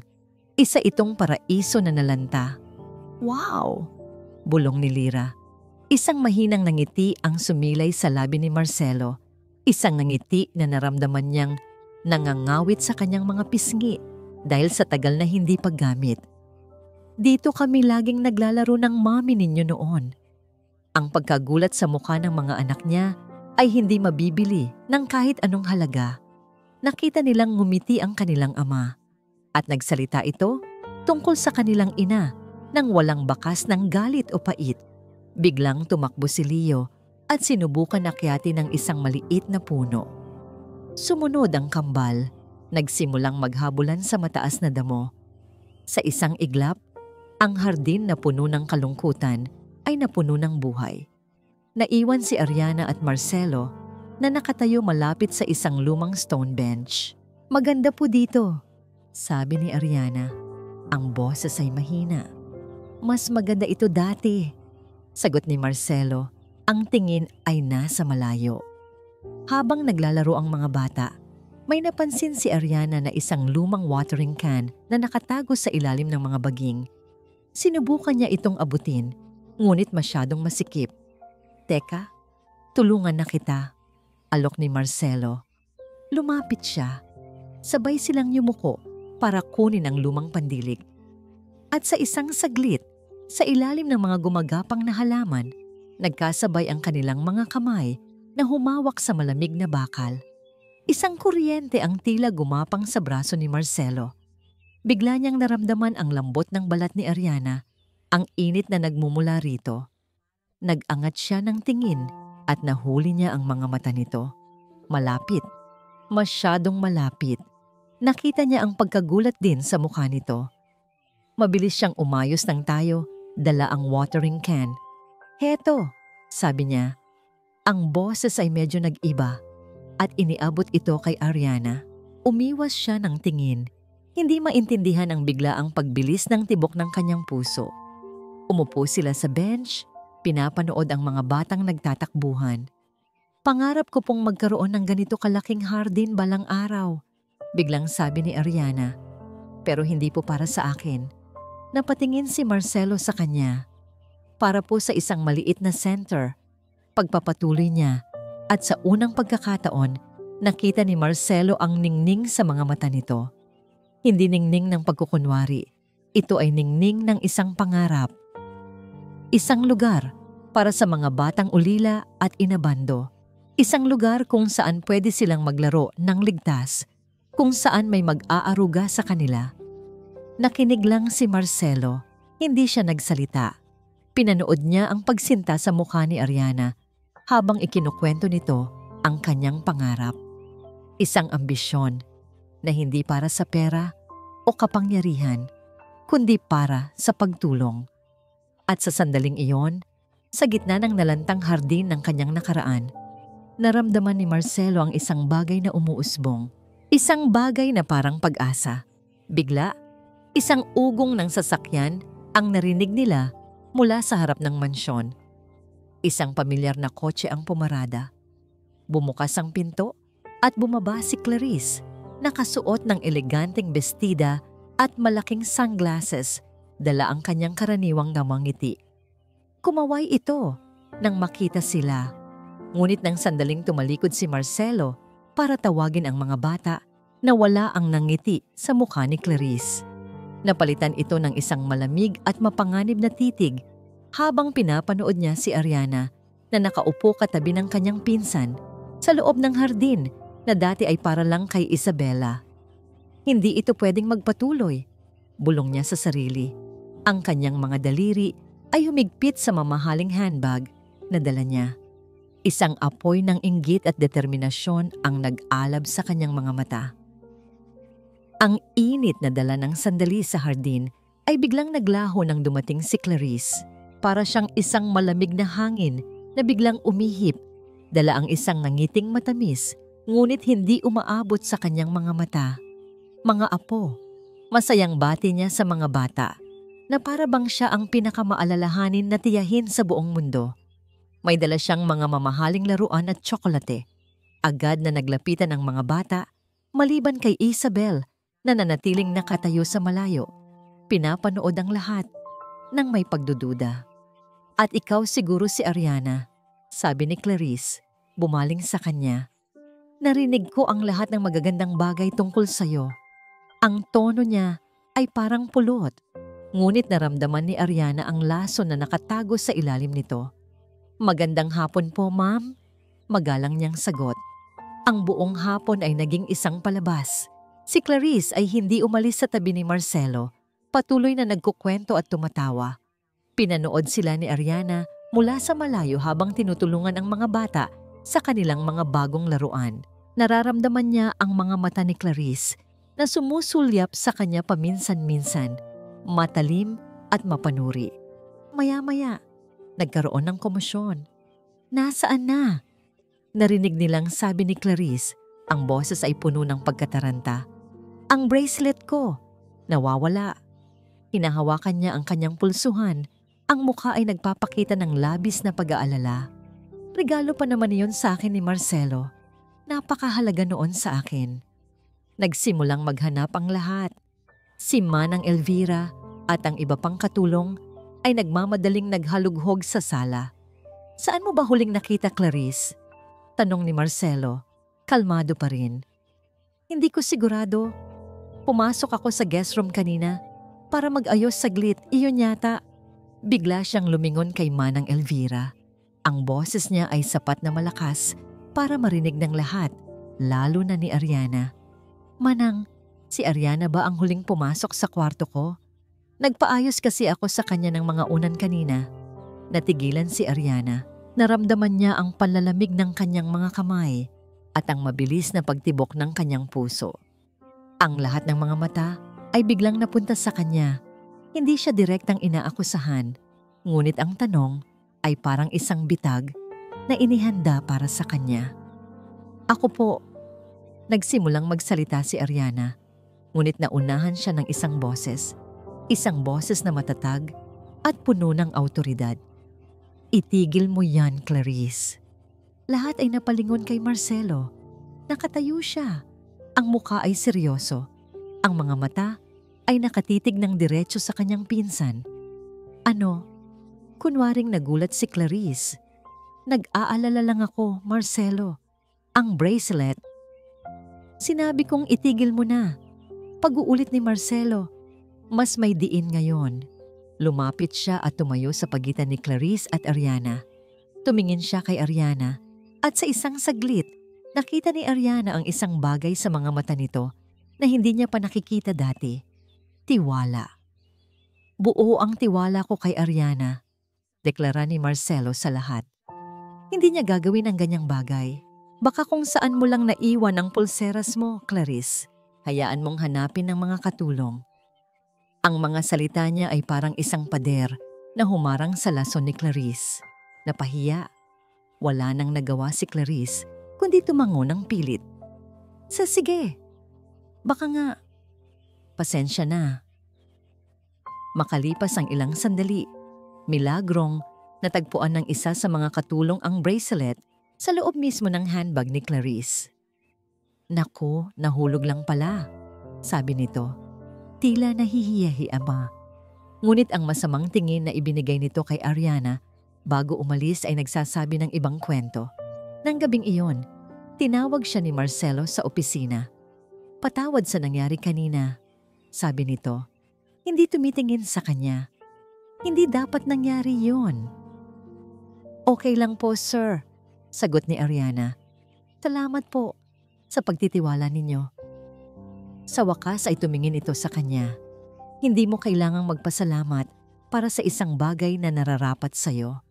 Isa itong paraiso na nalanta. "Wow!" bulong ni Lyra. Isang mahinang nangiti ang sumilay sa labi ni Marcelo. Isang nangiti na naramdaman niyang nangangawit sa kanyang mga pisngi dahil sa tagal na hindi paggamit. "Dito kami laging naglalaro ng mami ninyo noon." Ang pagkagulat sa mukha ng mga anak niya ay hindi mabibili ng kahit anong halaga. Nakita nilang ngumiti ang kanilang ama at nagsalita ito tungkol sa kanilang ina nang walang bakas ng galit o pait. Biglang tumakbo si Leo at sinubukan akyatin ng isang maliit na puno. Sumunod ang kambal, nagsimulang maghabulan sa mataas na damo. Sa isang iglap, ang hardin na puno ng kalungkutan ay napuno ng buhay. Naiwan si Ariana at Marcelo na nakatayo malapit sa isang lumang stone bench. "Maganda po dito," sabi ni Ariana. Ang boses ay mahina. "Mas maganda ito dati," sagot ni Marcelo. Ang tingin ay nasa malayo. Habang naglalaro ang mga bata, may napansin si Ariana na isang lumang watering can na nakatago sa ilalim ng mga baging. Sinubukan niya itong abutin, ngunit masyadong masikip. "Teka, tulungan na kita," alok ni Marcelo. Lumapit siya. Sabay silang yumuko para kunin ang lumang pandilig. At sa isang saglit, sa ilalim ng mga gumagapang na halaman, nagkasabay ang kanilang mga kamay na humawak sa malamig na bakal. Isang kuryente ang tila gumapang sa braso ni Marcelo. Bigla niyang naramdaman ang lambot ng balat ni Ariana Ang init na nagmumula rito. Nag-angat siya ng tingin at nahuli niya ang mga mata nito. Malapit. Masyadong malapit. Nakita niya ang pagkagulat din sa mukha nito. Mabilis siyang umayos ng tayo, dala ang watering can. "Heto," sabi niya. Ang boses ay medyo nag-iba at iniabot ito kay Ariana. Umiwas siya ng tingin. Hindi maintindihan ang biglaang pagbilis ng tibok ng kanyang puso. Umupo sila sa bench, pinapanood ang mga batang nagtatakbuhan. "Pangarap ko pong magkaroon ng ganito kalaking hardin balang araw," biglang sabi ni Ariana. "Pero hindi po para sa akin." Napatingin si Marcelo sa kanya. Para po sa isang maliit na center. Pagpapatuloy niya at sa unang pagkakataon, nakita ni Marcelo ang ningning sa mga mata nito. Hindi ningning ng pagkukunwari. Ito ay ningning ng isang pangarap. Isang lugar para sa mga batang ulila at inabando. Isang lugar kung saan pwede silang maglaro ng ligtas, kung saan may mag-aaruga sa kanila. Nakinig lang si Marcelo. Hindi siya nagsalita. Pinanood niya ang pagsinta sa mukha ni Ariana habang ikinukwento nito ang kanyang pangarap. Isang ambisyon na hindi para sa pera o kapangyarihan, kundi para sa pagtulong. At sa sandaling iyon, sa gitna ng nalantang hardin ng kanyang nakaraan, naramdaman ni Marcelo ang isang bagay na umuusbong. Isang bagay na parang pag-asa. Bigla, isang ugong ng sasakyan ang narinig nila mula sa harap ng mansyon. Isang pamilyar na kotse ang pumarada. Bumukas ang pinto at bumaba si Clarice, nakasuot ng eleganteng bestida at malaking sunglasses, dala ang kanyang karaniwang namangiti. Kumaway ito nang makita sila. Ngunit nang sandaling tumalikod si Marcelo para tawagin ang mga bata, nawala ang nangiti sa mukha ni Clarice. Napalitan ito ng isang malamig at mapanganib na titig habang pinapanood niya si Ariana na nakaupo katabi ng kanyang pinsan sa loob ng hardin na dati ay para lang kay Isabela. Hindi ito pwedeng magpatuloy, bulong niya sa sarili. Ang kanyang mga daliri ay humigpit sa mamahaling handbag na dala niya. Isang apoy ng inggit at determinasyon ang nag-alab sa kanyang mga mata. Ang init na dala ng sandali sa hardin ay biglang naglaho nang dumating si Clarice. Para siyang isang malamig na hangin na biglang umihip, dala ang isang nangiting matamis, ngunit hindi umaabot sa kanyang mga mata. Mga apo, masayang bati niya sa mga bata, na para bang siya ang pinakamaalalahanin na tiyahin sa buong mundo. May dala siyang mga mamahaling laruan at tsokolate. Agad na naglapitan ang mga bata, maliban kay Isabel na nanatiling nakatayo sa malayo. Pinapanood ang lahat nang may pagdududa. "At ikaw siguro si Ariana," sabi ni Clarice, bumaling sa kanya. "Narinig ko ang lahat ng magagandang bagay tungkol sa'yo." Ang tono niya ay parang pulot, ngunit naramdaman ni Ariana ang laso na nakatago sa ilalim nito. "Magandang hapon po, ma'am," magalang niyang sagot. Ang buong hapon ay naging isang palabas. Si Clarice ay hindi umalis sa tabi ni Marcelo, patuloy na nagkukwento at tumatawa. Pinanood sila ni Ariana mula sa malayo habang tinutulungan ang mga bata sa kanilang mga bagong laruan. Nararamdaman niya ang mga mata ni Clarice na sumusulyap sa kanya paminsan-minsan, matalim at mapanuri. Maya-maya, nagkaroon ng komosyon. "Nasaan na?" Narinig nilang sabi ni Clarice. Ang boses ay puno ng pagkataranta. "Ang bracelet ko, nawawala." Hinahawakan niya ang kanyang pulsuhan. Ang mukha ay nagpapakita ng labis na pag-aalala. "Regalo pa naman iyon sa akin ni Marcelo. Napakahalaga noon sa akin." Nagsimulang maghanap ang lahat. Si Manang Elvira at ang iba pang katulong ay nagmamadaling naghalughog sa sala. "Saan mo ba huling nakita, Clarice?" tanong ni Marcelo. Kalmado pa rin. "Hindi ko sigurado. Pumasok ako sa guest room kanina para mag-ayos saglit, iyon yata." Bigla siyang lumingon kay Manang Elvira. Ang boses niya ay sapat na malakas para marinig ng lahat, lalo na ni Ariana. "Manang, si Ariana ba ang huling pumasok sa kwarto ko?" Nagpaayos kasi ako sa kanya ng mga unan kanina. Natigilan si Ariana. Naramdaman niya ang panlalamig ng kanyang mga kamay at ang mabilis na pagtibok ng kanyang puso. Ang lahat ng mga mata ay biglang napunta sa kanya. Hindi siya direktang inaakusahan, ngunit ang tanong ay parang isang bitag na inihanda para sa kanya. Ako po. Nagsimulang magsalita si Ariana, ngunit naunahan siya ng isang boses na matatag at puno ng autoridad. Itigil mo yan, Clarice. Lahat ay napalingon kay Marcelo. Nakatayo siya. Ang mukha ay seryoso. Ang mga mata ay nakatitig ng diretso sa kanyang pinsan. Ano? Kunwaring nagulat si Clarice. Nag-aalala lang ako, Marcelo. Ang bracelet. Sinabi kong itigil mo na. Pag-uulit ni Marcelo, mas may diin ngayon. Lumapit siya at tumayo sa pagitan ni Clarice at Ariana. Tumingin siya kay Ariana at sa isang saglit, nakita ni Ariana ang isang bagay sa mga mata nito na hindi niya pa nakikita dati. Tiwala. Buo ang tiwala ko kay Ariana, deklara ni Marcelo sa lahat. Hindi niya gagawin ang ganyang bagay. Baka kung saan mo lang naiwan ang pulseras mo, Clarice. Hayaan mong hanapin ng mga katulong. Ang mga salita niya ay parang isang pader na humarang sa lason ni Clarice. Napahiya. Wala nang nagawa si Clarice kundi tumango ng pilit. Sige. Baka nga. Pasensya na. Makalipas ang ilang sandali, milagrong natagpuan ng isa sa mga katulong ang bracelet sa loob mismo ng handbag ni Clarice. Naku, nahulog lang pala, sabi nito. Tila nahihiyahi ama. Ngunit ang masamang tingin na ibinigay nito kay Ariana bago umalis ay nagsasabi ng ibang kwento. Nang gabing iyon, tinawag siya ni Marcelo sa opisina. Patawad sa nangyari kanina, sabi nito. Hindi tumitingin sa kanya. Hindi dapat nangyari yon. Okay lang po, sir, sagot ni Ariana. Salamat po sa pagtitiwala ninyo. Sa wakas ay tumingin ito sa kanya. Hindi mo kailangang magpasalamat para sa isang bagay na nararapat sa'yo.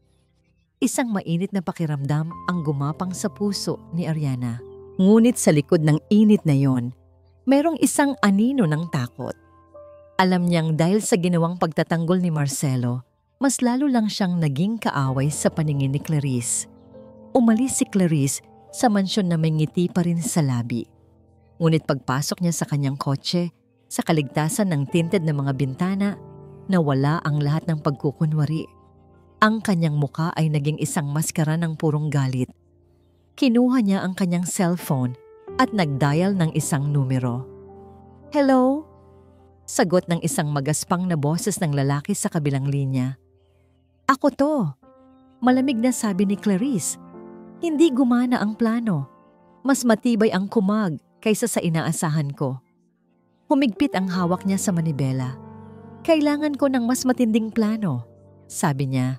Isang mainit na pakiramdam ang gumapang sa puso ni Ariana. Ngunit sa likod ng init na yon, merong isang anino ng takot. Alam niyang dahil sa ginawang pagtatanggol ni Marcelo, mas lalo lang siyang naging kaaway sa paningin ni Clarice. Umalis si Clarice sa mansyon na may ngiti pa rin sa labi. Ngunit pagpasok niya sa kanyang kotse, sa kaligtasan ng tinted na mga bintana, nawala ang lahat ng pagkukunwari. Ang kanyang muka ay naging isang maskara ng purong galit. Kinuha niya ang kanyang cellphone at nag-dial ng isang numero. Hello? Sagot ng isang magaspang na boses ng lalaki sa kabilang linya. Ako to. Malamig na sabi ni Clarice. Hindi gumana ang plano. Mas matibay ang kumag kaysa sa inaasahan ko. Humigpit ang hawak niya sa manibela. Kailangan ko ng mas matinding plano, sabi niya.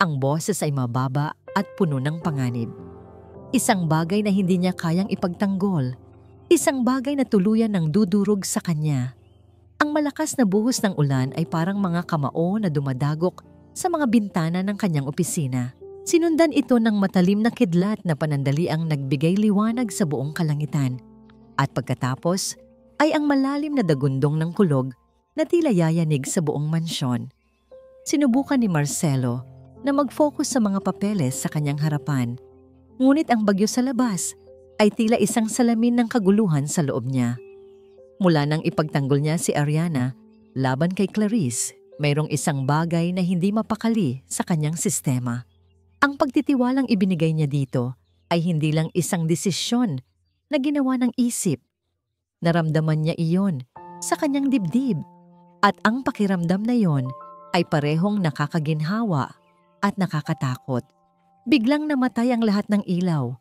Ang boses ay mababa at puno ng panganib. Isang bagay na hindi niya kayang ipagtanggol. Isang bagay na tuluyan ng dudurog sa kanya. Ang malakas na buhos ng ulan ay parang mga kamao na dumadagok sa mga bintana ng kanyang opisina. Sinundan ito ng matalim na kidlat na panandaliang nagbigay liwanag sa buong kalangitan. At pagkatapos ay ang malalim na dagundong ng kulog na tila yayanig sa buong mansyon. Sinubukan ni Marcelo na mag-focus sa mga papeles sa kanyang harapan. Ngunit ang bagyo sa labas ay tila isang salamin ng kaguluhan sa loob niya. Mula nang ipagtanggol niya si Ariana laban kay Clarice, mayroong isang bagay na hindi mapakali sa kanyang sistema. Ang pagtitiwalang ibinigay niya dito ay hindi lang isang desisyon na ginawa ng isip. Naramdaman niya iyon sa kanyang dibdib at ang pakiramdam na iyon ay parehong nakakaginhawa at nakakatakot. Biglang namatay ang lahat ng ilaw.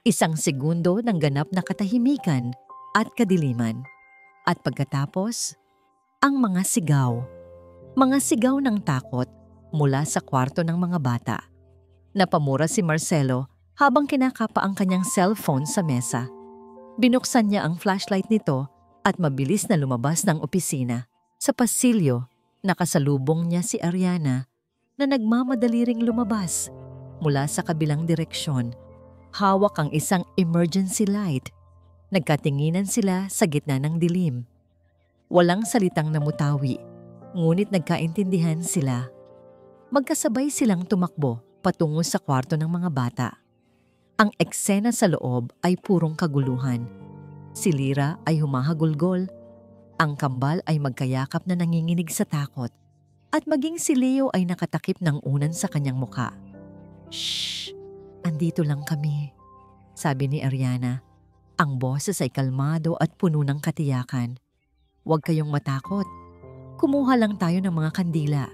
Isang segundo ng ganap na katahimikan at kadiliman. At pagkatapos, ang mga sigaw. Mga sigaw ng takot mula sa kwarto ng mga bata. Napamura si Marcelo habang kinakapa ang kanyang cellphone sa mesa. Binuksan niya ang flashlight nito at mabilis na lumabas ng opisina. Sa pasilyo, Nakasalubong niya si Ariana na nagmamadali ring lumabas mula sa kabilang direksyon. Hawak ang isang emergency light. Nagkatinginan sila sa gitna ng dilim. Walang salitang namutawi, ngunit nagkaintindihan sila. Magkasabay silang tumakbo patungo sa kwarto ng mga bata. Ang eksena sa loob ay purong kaguluhan. Si Lyra ay humahagulgol. Ang kambal ay magkayakap na nanginginig sa takot. At maging si Leo ay nakatakip ng unan sa kanyang muka. "Shh! Andito lang kami," sabi ni Ariana. Ang boses ay kalmado at puno ng katiyakan. "Huwag kayong matakot. Kumuha lang tayo ng mga kandila."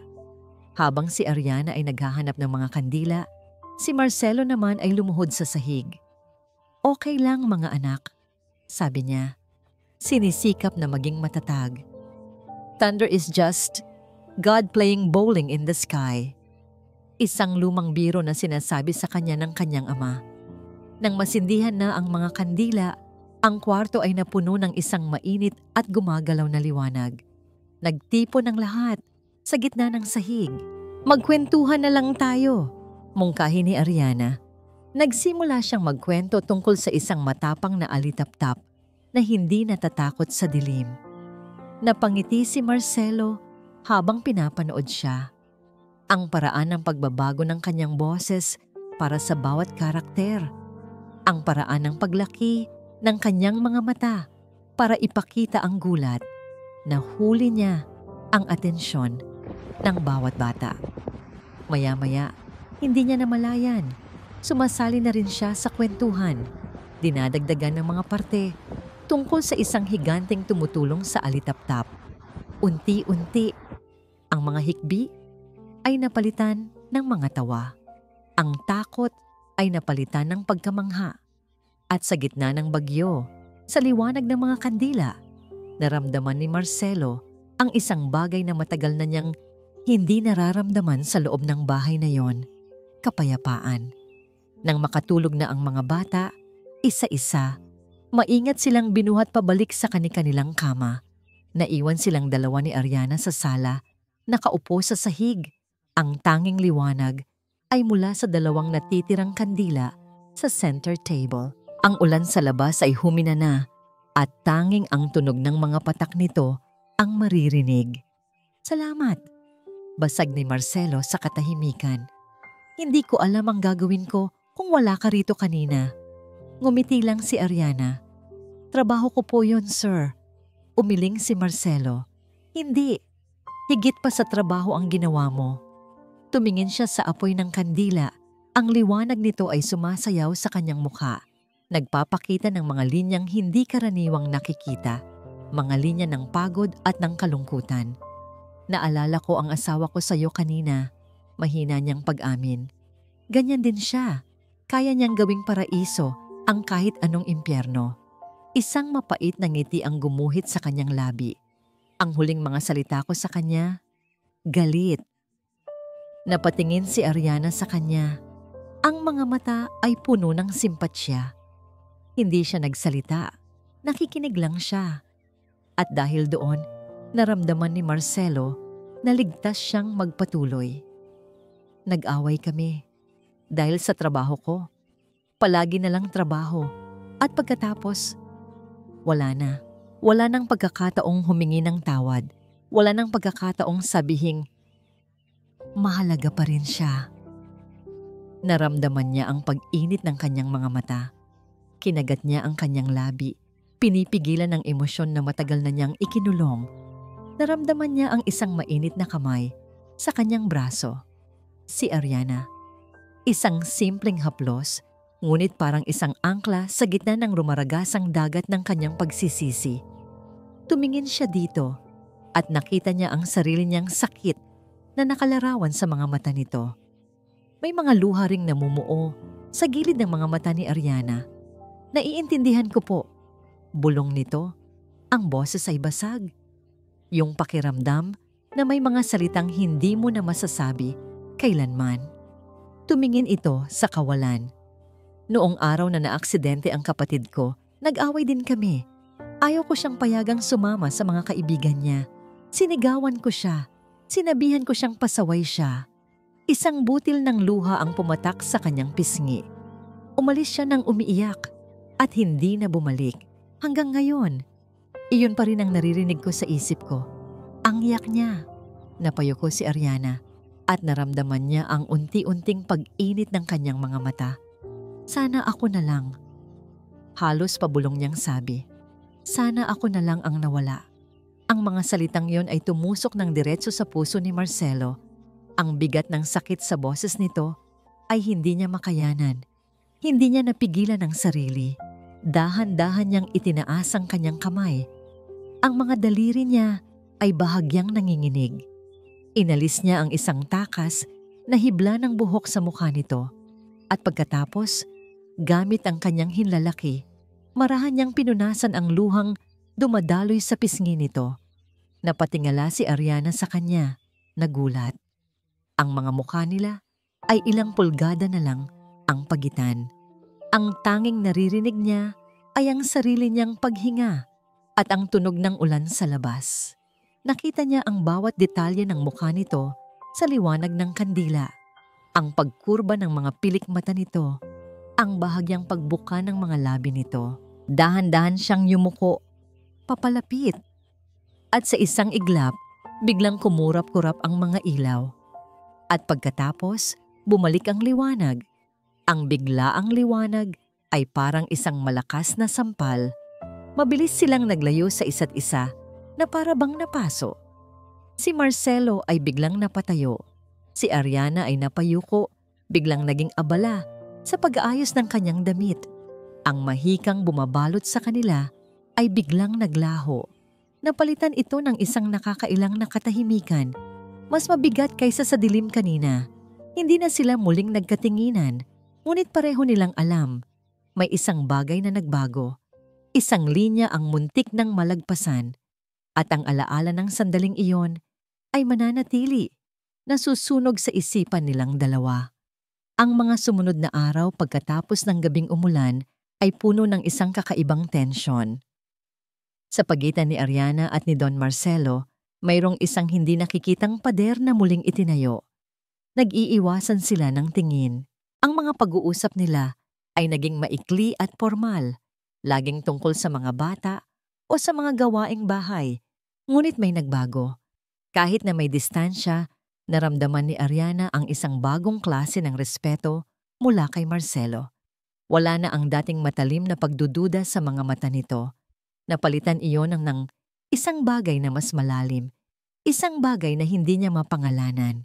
Habang si Ariana ay naghahanap ng mga kandila, si Marcelo naman ay lumuhod sa sahig. "Okay lang mga anak," sabi niya. Sinisikap na maging matatag. "Thunder is just God playing bowling in the sky." Isang lumang biro na sinasabi sa kanya ng kanyang ama. Nang masindihan na ang mga kandila, ang kwarto ay napuno ng isang mainit at gumagalaw na liwanag. Nagtipon ng lahat sa gitna ng sahig. "Magkwentuhan na lang tayo," mungkahi ni Ariana. Nagsimula siyang magkwento tungkol sa isang matapang na alitaptap na hindi natatakot sa dilim. Napangiti si Marcelo habang pinapanood siya. Ang paraan ng pagbabago ng kanyang boses para sa bawat karakter. Ang paraan ng paglaki ng kanyang mga mata para ipakita ang gulat. Nahuli niya ang atensyon ng bawat bata. Maya-maya, hindi niya namalayan. Sumasali na rin siya sa kwentuhan. Dinadagdagan ng mga parte tungkol sa isang higanteng tumutulong sa alitaptap. Unti-unti, ang mga hikbi ay napalitan ng mga tawa. Ang takot ay napalitan ng pagkamangha. At sa gitna ng bagyo, sa liwanag ng mga kandila, naramdaman ni Marcelo ang isang bagay na matagal na niyang hindi nararamdaman sa loob ng bahay na yon: kapayapaan. Nang makatulog na ang mga bata, isa-isa, maingat silang binuhat pabalik sa kani-kanilang kama. Naiwan silang dalawa ni Ariana sa sala, nakaupo sa sahig. Ang tanging liwanag ay mula sa dalawang natitirang kandila sa center table. Ang ulan sa labas ay humina na at tanging ang tunog ng mga patak nito ang maririnig. "Salamat," basag ni Marcelo sa katahimikan. "Hindi ko alam ang gagawin ko kung wala ka rito kanina." Ngumiti lang si Ariana. "Trabaho ko po yun, sir." Umiling si Marcelo. "Hindi. Higit pa sa trabaho ang ginawa mo." Tumingin siya sa apoy ng kandila. Ang liwanag nito ay sumasayaw sa kanyang mukha. Nagpapakita ng mga linyang hindi karaniwang nakikita. Mga linya ng pagod at ng kalungkutan. "Naalala ko ang asawa ko sa iyo kanina." Mahina niyang pag-amin. Ganyan din siya. Kaya niyang gawing paraiso ang kahit anong impyerno. Isang mapait na ngiti ang gumuhit sa kanyang labi. Ang huling mga salita ko sa kanya, galit. Napatingin si Ariana sa kanya. Ang mga mata ay puno ng simpatsya. Hindi siya nagsalita. Nakikinig lang siya. At dahil doon, naramdaman ni Marcelo na ligtas siyang magpatuloy. "Nag-away kami dahil sa trabaho ko. Palagi na lang trabaho. At pagkatapos, wala na. Wala nang pagkakataong humingi ng tawad. Wala nang pagkakataong sabihing, mahalaga pa rin siya." Naramdaman niya ang pag-init ng kanyang mga mata. Kinagat niya ang kanyang labi. Pinipigilan ng emosyon na matagal na niyang ikinulong. Naramdaman niya ang isang mainit na kamay sa kanyang braso. Si Ariana. Isang simpleng haplos, ngunit parang isang angkla sa gitna ng rumaragasang dagat ng kanyang pagsisisi. Tumingin siya dito at nakita niya ang sarili niyang sakit na nakalarawan sa mga mata nito. May mga luha ring namumuo sa gilid ng mga mata ni Ariana. "Naiintindihan ko po." Bulong nito, ang boses ay basag. Yung pakiramdam na may mga salitang hindi mo na masasabi kailanman. Tumingin ito sa kawalan. "Noong araw na naaksidente ang kapatid ko, nag-away din kami. Ayaw ko siyang payagang sumama sa mga kaibigan niya. Sinigawan ko siya. Sinabihan ko siyang pasaway siya. Isang butil ng luha ang pumatak sa kanyang pisngi. Umalis siya nang umiiyak at hindi na bumalik. Hanggang ngayon, iyon pa rin ang naririnig ko sa isip ko. Ang iyak niya. Napayo ko si Ariana at naramdaman niya ang unti-unting pag-init ng kanyang mga mata. Sana ako na lang. Halos pabulong niyang sabi. Sana ako na lang ang nawala. Ang mga salitang yon ay tumusok ng diretso sa puso ni Marcelo. Ang bigat ng sakit sa boses nito ay hindi niya makayanan. Hindi niya napigilan ang sarili. Dahan-dahan niyang itinaas ang kanyang kamay. Ang mga daliri niya ay bahagyang nanginginig. Inalis niya ang isang takas na hibla ng buhok sa mukha nito. At pagkatapos, gamit ang kanyang hinlalaki, marahan niyang pinunasan ang luhang dumadaloy sa pisngi nito. Napatingala si Ariana sa kanya, nagulat. Ang mga mukha nila ay ilang pulgada na lang ang pagitan. Ang tanging naririnig niya ay ang sarili niyang paghinga at ang tunog ng ulan sa labas. Nakita niya ang bawat detalye ng mukha nito sa liwanag ng kandila. Ang pagkurba ng mga pilik mata nito, ang bahagyang pagbuka ng mga labi nito. Dahan-dahan siyang yumuko, papalapit. At sa isang iglap, biglang kumurap-kurap ang mga ilaw. At pagkatapos, bumalik ang liwanag. Ang biglaang liwanag ay parang isang malakas na sampal. Mabilis silang naglayo sa isa't isa na para bang napaso. Si Marcelo ay biglang napatayo. Si Ariana ay napayuko, biglang naging abala sa pag-aayos ng kanyang damit. Ang mahikang bumabalot sa kanila ay biglang naglaho. Napalitan ito ng isang nakakailang na katahimikan. Mas mabigat kaysa sa dilim kanina. Hindi na sila muling nagkatinginan, ngunit pareho nilang alam. May isang bagay na nagbago. Isang linya ang muntik ng malagpasan. At ang alaala ng sandaling iyon ay mananatili, nasusunog sa isipan nilang dalawa. Ang mga sumunod na araw pagkatapos ng gabing umulan ay puno ng isang kakaibang tensyon. Sa pagitan ni Ariana at ni Don Marcelo, mayroong isang hindi nakikitang pader na muling itinayo. Nag-iiwasan sila ng tingin. Ang mga pag-uusap nila ay naging maikli at formal, laging tungkol sa mga bata o sa mga gawaing bahay. Ngunit may nagbago. Kahit na may distansya, naramdaman ni Ariana ang isang bagong klase ng respeto mula kay Marcelo. Wala na ang dating matalim na pagdududa sa mga mata nito. Napalitan iyon ng isang bagay na mas malalim, isang bagay na hindi niya mapangalanan.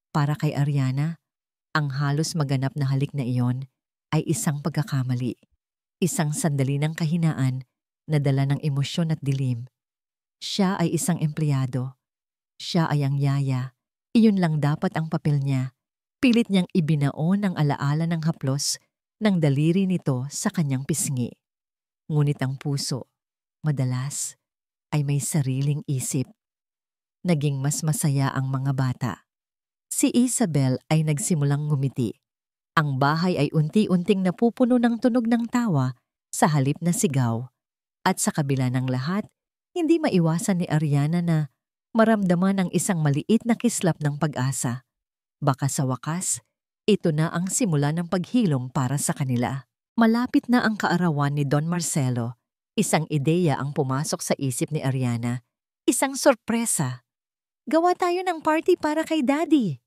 Para kay Ariana, ang halos maganap na halik na iyon ay isang pagkakamali. Isang sandali ng kahinaan na dala ng emosyon at dilim. Siya ay isang empleyado. Siya ay ang yaya. Iyon lang dapat ang papel niya. Pilit niyang ibinaon ang alaala ng haplos ng daliri nito sa kanyang pisngi. Ngunit ang puso, madalas, ay may sariling isip. Naging mas masaya ang mga bata. Si Isabel ay nagsimulang ngumiti. Ang bahay ay unti-unting napupuno ng tunog ng tawa sa halip na sigaw. At sa kabila ng lahat, hindi maiwasan ni Ariana na maramdaman ang isang maliit na kislap ng pag-asa. Baka sa wakas, ito na ang simula ng paghilom para sa kanila. Malapit na ang kaarawan ni Don Marcelo. Isang ideya ang pumasok sa isip ni Ariana. Isang sorpresa. Gawa tayo ng party para kay Daddy.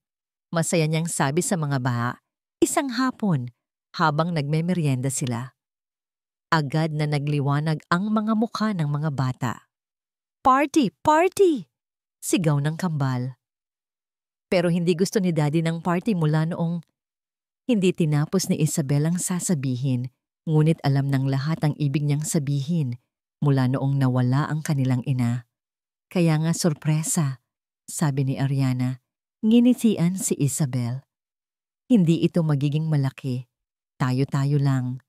Masaya niyang sabi sa mga baha. Isang hapon, habang nagmemeryenda sila. Agad na nagliwanag ang mga mukha ng mga bata. Party! Party! Sigaw ng kambal. Pero hindi gusto ni Daddy ng party mula noong hindi tinapos ni Isabel ang sasabihin. Ngunit alam ng lahat ang ibig niyang sabihin mula noong nawala ang kanilang ina. Kaya nga sorpresa, sabi ni Ariana. Nginitian si Isabel. Hindi ito magiging malaki. Tayo-tayo lang.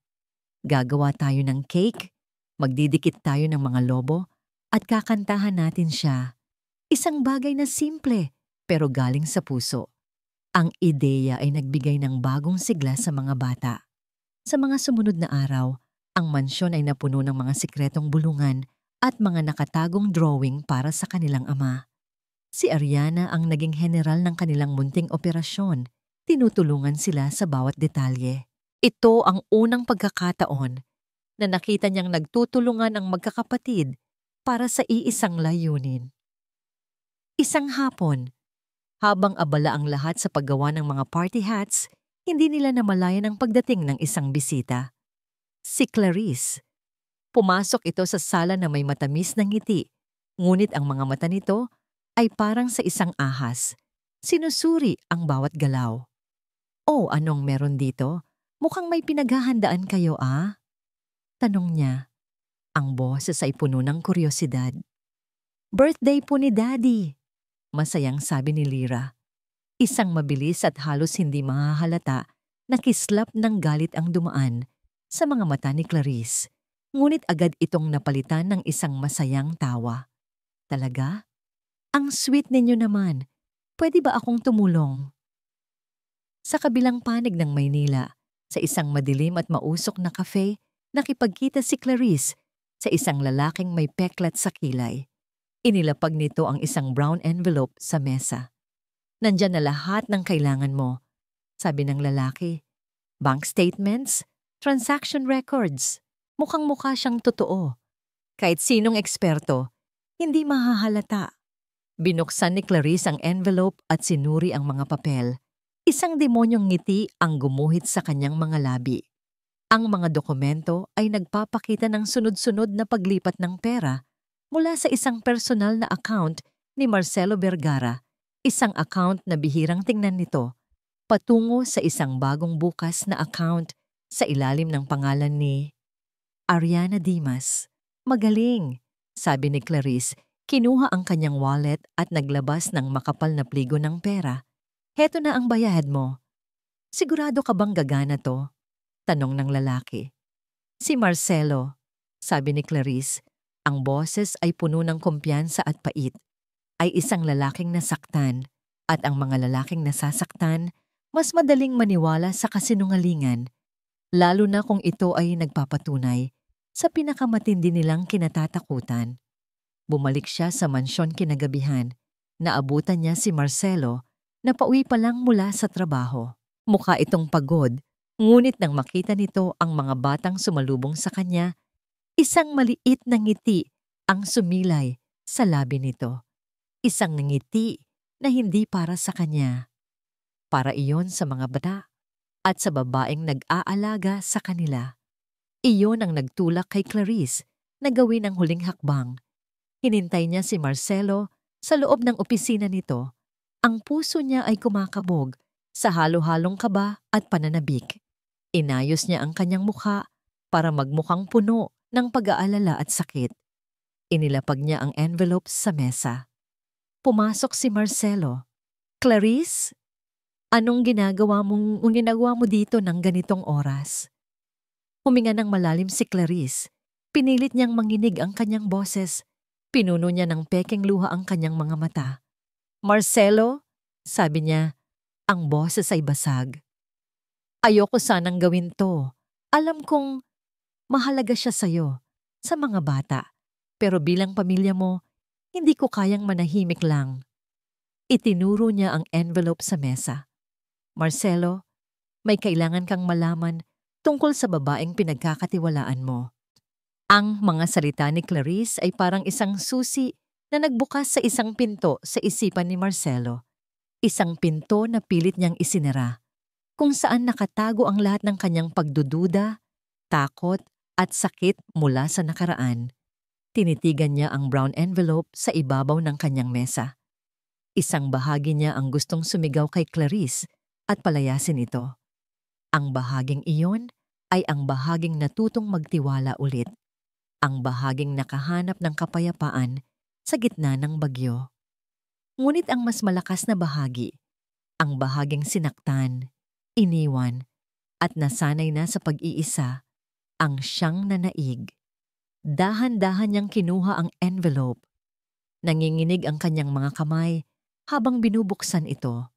Gagawa tayo ng cake, magdidikit tayo ng mga lobo, at kakantahan natin siya. Isang bagay na simple, pero galing sa puso. Ang ideya ay nagbigay ng bagong sigla sa mga bata. Sa mga sumunod na araw, ang mansyon ay napuno ng mga sikretong bulungan at mga nakatagong drawing para sa kanilang ama. Si Ariana ang naging general ng kanilang munting operasyon. Tinutulungan sila sa bawat detalye. Ito ang unang pagkakataon na nakita niyang nagtutulungan ang magkakapatid para sa iisang layunin. Isang hapon, habang abala ang lahat sa paggawa ng mga party hats, hindi nila namalayan ang pagdating ng isang bisita. Si Clarice. Pumasok ito sa sala na may matamis na ngiti, ngunit ang mga mata nito ay parang sa isang ahas. Sinusuri ang bawat galaw. "Oh, anong meron dito? Mukhang may pinaghahandaan kayo, ah?" Tanong niya. Ang boses ay puno ng kuryosidad. "Birthday po ni Daddy," masayang sabi ni Lyra. Isang mabilis at halos hindi mahahalata na kislap ng galit ang dumaan sa mga mata ni Clarice. Ngunit agad itong napalitan ng isang masayang tawa. "Talaga? Ang sweet ninyo naman. Pwede ba akong tumulong?" Sa kabilang panig ng Maynila, sa isang madilim at mausok na cafe, nakipagkita si Clarice sa isang lalaking may peklat sa kilay. Inilapag nito ang isang brown envelope sa mesa. "Nandyan na lahat ng kailangan mo," sabi ng lalaki. "Bank statements, transaction records. Mukhang-mukha siyang totoo. Kahit sinong eksperto, hindi mahahalata." Binuksan ni Clarice ang envelope at sinuri ang mga papel. Isang demonyong ngiti ang gumuhit sa kanyang mga labi. Ang mga dokumento ay nagpapakita ng sunod-sunod na paglipat ng pera mula sa isang personal na account ni Marcelo Vergara, isang account na bihirang tingnan nito, patungo sa isang bagong bukas na account sa ilalim ng pangalan ni Ariana Dimas. "Magaling," sabi ni Clarice. Kinuha ang kanyang wallet at naglabas ng makapal na pligo ng pera. "Heto na ang bayad mo." "Sigurado ka bang gagana to?" tanong ng lalaki. "Si Marcelo," sabi ni Clarice. Ang boses ay puno ng kumpiyansa at pait. Ay isang lalaking nasaktan, at ang mga lalaking nasasaktan, mas madaling maniwala sa kasinungalingan, lalo na kung ito ay nagpapatunay sa pinakamatindi nilang kinatatakutan. Bumalik siya sa mansyon kinagabihan. Naabutan niya si Marcelo na pauwi pa lang mula sa trabaho. Mukha itong pagod, ngunit nang makita nito ang mga batang sumalubong sa kanya, isang maliit na ngiti ang sumilay sa labi nito. Isang ngiti na hindi para sa kanya. Para iyon sa mga bata at sa babaeng nag-aalaga sa kanila. Iyon ang nagtulak kay Clarice na gawin ang huling hakbang. Hinintay niya si Marcelo sa loob ng opisina nito. Ang puso niya ay kumakabog sa halo-halong kaba at pananabik. Inayos niya ang kanyang mukha para magmukhang puno ng pag-aalala at sakit. Inilapag niya ang envelope sa mesa. Pumasok si Marcelo. "Clarice, anong ginagawa mo dito ng ganitong oras?" Huminga ng malalim si Clarice. Pinilit niyang manginig ang kanyang boses. Pinuno niya ng pekeng luha ang kanyang mga mata. "Marcelo," sabi niya, ang boses ay basag. "Ayoko sanang gawin to. Alam kong mahalaga siya sa'yo, sa mga bata. Pero bilang pamilya mo, hindi ko kayang manahimik lang." Itinuro niya ang envelope sa mesa. "Marcelo, may kailangan kang malaman tungkol sa babaeng pinagkakatiwalaan mo." Ang mga salita ni Clarice ay parang isang susi na nagbukas sa isang pinto sa isipan ni Marcelo. Isang pinto na pilit niyang isinara, kung saan nakatago ang lahat ng kanyang pagdududa, takot at sakit mula sa nakaraan. Tinitigan niya ang brown envelope sa ibabaw ng kanyang mesa. Isang bahagi niya ang gustong sumigaw kay Clarice at palayasin ito. Ang bahaging iyon ay ang bahaging natutong magtiwala ulit. Ang bahaging nakahanap ng kapayapaan sa gitna ng bagyo. Ngunit ang mas malakas na bahagi, ang bahaging sinaktan, iniwan, at nasanay na sa pag-iisa, ang siyang nanaig. Dahan-dahan niyang kinuha ang envelope. Nanginginig ang kanyang mga kamay habang binubuksan ito.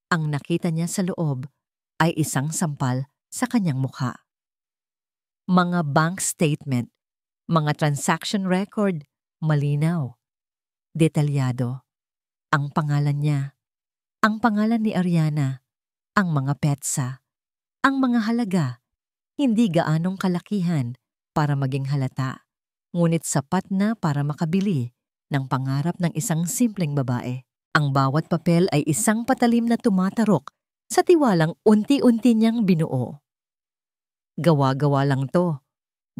Ang nakita niya sa loob ay isang sampal sa kanyang mukha. Mga bank statement, mga transaction record, malinaw, detalyado. ang pangalan niya, ang pangalan ni Ariana, ang mga petsa, ang mga halaga, hindi gaanong kalakihan para maging halata, ngunit sapat na para makabili ng pangarap ng isang simpleng babae. Ang bawat papel ay isang patalim na tumatarok sa tiwalang unti-unti niyang binuo. Gawa-gawa lang to,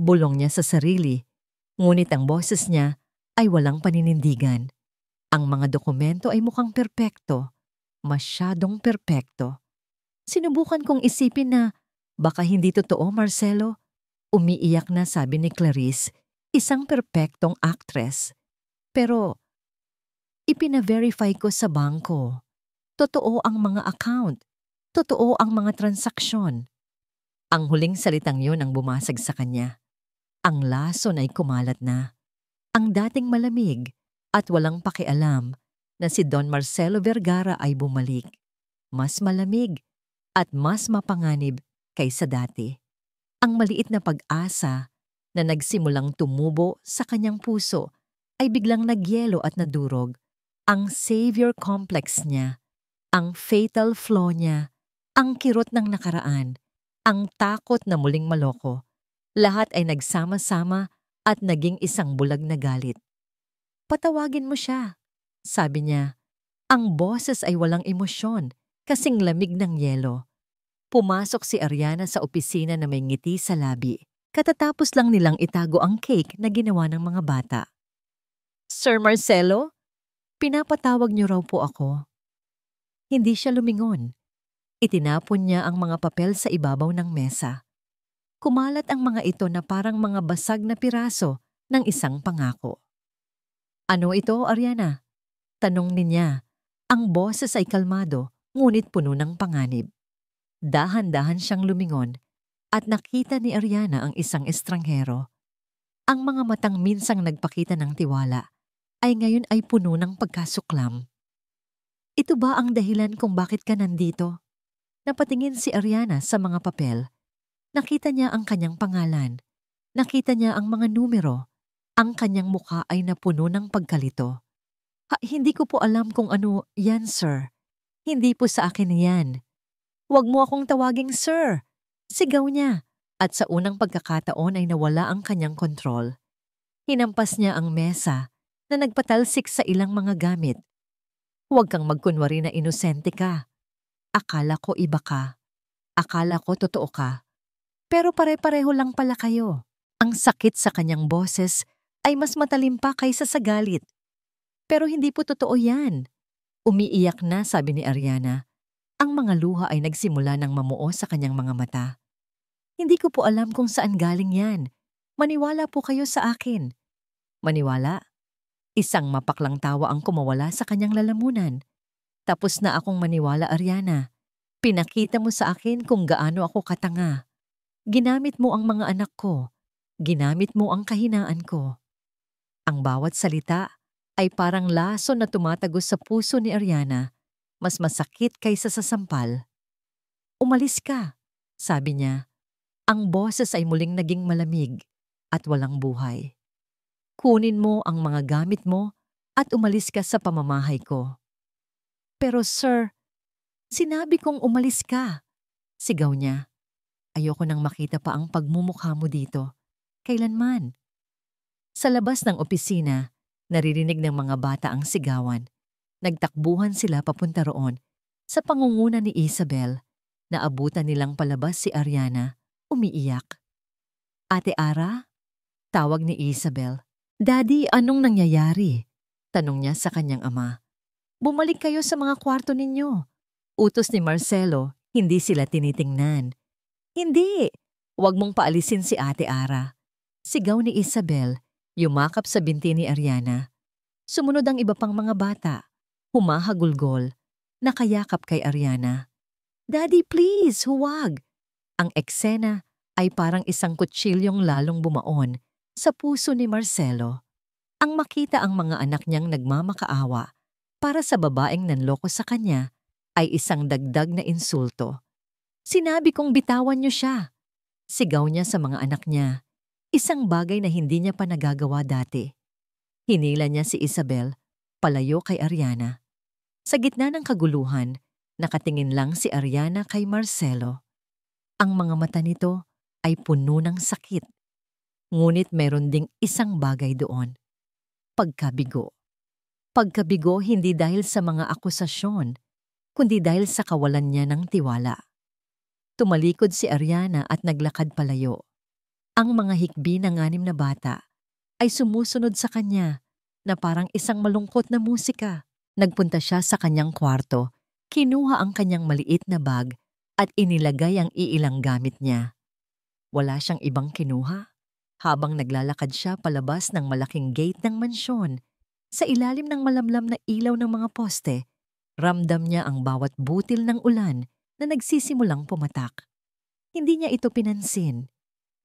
bulong niya sa sarili, ngunit ang boses niya ay walang paninindigan. Ang mga dokumento ay mukhang perpekto, masyadong perpekto. Sinubukan kong isipin na baka hindi totoo, Marcelo. Umiiyak na sabi ni Clarice, isang perpektong actress. Pero ipina-verify ko sa bangko. Totoo ang mga account. Totoo ang mga transaksyon. Ang huling salitang yon ang bumasag sa kanya. Ang lason ay kumalat na. Ang dating malamig at walang pakialam na si Don Marcelo Vergara ay bumalik. Mas malamig at mas mapanganib kaysa dati. Ang maliit na pag-asa na nagsimulang tumubo sa kanyang puso ay biglang nagyelo at nadurog. Ang savior complex niya, ang fatal flaw niya, ang kirot ng nakaraan, ang takot na muling maloko, lahat ay nagsama-sama at naging isang bulag na galit. Patawagin mo siya, sabi niya. Ang boses ay walang emosyon, kasing lamig ng yelo. Pumasok si Ariana sa opisina na may ngiti sa labi. Katatapos lang nilang itago ang cake na ginawa ng mga bata. Sir Marcelo, pinapatawag niyo raw po ako. Hindi siya lumingon. Itinapon niya ang mga papel sa ibabaw ng mesa. Kumalat ang mga ito na parang mga basag na piraso ng isang pangako. Ano ito, Ariana? Tanong niya. Ang boses ay kalmado, ngunit puno ng panganib. Dahan-dahan siyang lumingon at nakita ni Ariana ang isang estranghero. Ang mga matang minsang nagpakita ng tiwala ay ngayon ay puno ng pagkasuklam. Ito ba ang dahilan kung bakit ka nandito? Napatingin si Ariana sa mga papel. Nakita niya ang kanyang pangalan. Nakita niya ang mga numero. Ang kanyang mukha ay napuno ng pagkalito. Hindi ko po alam kung ano yan, sir. Hindi po sa akin yan. Huwag mo akong tawaging sir. Sigaw niya. At sa unang pagkakataon ay nawala ang kanyang kontrol. Hinampas niya ang mesa na nagpatalsik sa ilang mga gamit. Huwag kang magkunwari na inosente ka. Akala ko iba ka. Akala ko totoo ka. Pero pare-pareho lang pala kayo. Ang sakit sa kanyang boses ay mas matalim pa kaysa sa galit. Pero hindi po totoo yan. Umiiyak na, sabi ni Ariana. Ang mga luha ay nagsimula ng mamuo sa kanyang mga mata. Hindi ko po alam kung saan galing yan. Maniwala po kayo sa akin. Maniwala? Isang mapaklang tawa ang kumawala sa kanyang lalamunan. Tapos na akong maniwala, Ariana. Pinakita mo sa akin kung gaano ako katanga. Ginamit mo ang mga anak ko. Ginamit mo ang kahinaan ko. Ang bawat salita ay parang laso na tumatagos sa puso ni Ariana, mas masakit kaysa sa sampal. Umalis ka, sabi niya. Ang boses ay muling naging malamig at walang buhay. Kunin mo ang mga gamit mo at umalis ka sa pamamahay ko. Pero sir, sinabi kong umalis ka, sigaw niya. Ayoko nang makita pa ang pagmumukha mo dito. Kailanman. Sa labas ng opisina, naririnig ng mga bata ang sigawan. Nagtakbuhan sila papunta roon. Sa pangunguna ni Isabel, naabutan nilang palabas si Ariana, umiiyak. Ate Ara? Tawag ni Isabel. Daddy, anong nangyayari? Tanong niya sa kanyang ama. Bumalik kayo sa mga kwarto ninyo. Utos ni Marcelo, hindi sila tinitingnan. Hindi! Huwag mong paalisin si Ate Ara. Sigaw ni Isabel, yumakap sa binti ni Ariana. Sumunod ang iba pang mga bata. Humahagulgol, nakayakap kay Ariana. Daddy, please, huwag! Ang eksena ay parang isang kutsilyong lalong bumaon sa puso ni Marcelo. Ang makita ang mga anak niyang nagmamakaawa para sa babaeng nanloko sa kanya ay isang dagdag na insulto. Sinabi kong bitawan niyo siya. Sigaw niya sa mga anak niya, isang bagay na hindi niya pa nagagawa dati. Hinila niya si Isabel, palayo kay Ariana. Sa gitna ng kaguluhan, nakatingin lang si Ariana kay Marcelo. Ang mga mata nito ay puno ng sakit. Ngunit meron ding isang bagay doon. Pagkabigo. Pagkabigo hindi dahil sa mga akusasyon, kundi dahil sa kawalan niya ng tiwala. Tumalikod si Ariana at naglakad palayo. Ang mga hikbi ng 6 na bata ay sumusunod sa kanya na parang isang malungkot na musika. Nagpunta siya sa kanyang kwarto, kinuha ang kanyang maliit na bag at inilagay ang iilang gamit niya. Wala siyang ibang kinuha. Habang naglalakad siya palabas ng malaking gate ng mansyon, sa ilalim ng malamlam na ilaw ng mga poste, ramdam niya ang bawat butil ng ulan na nagsisimulang pumatak. Hindi niya ito pinansin.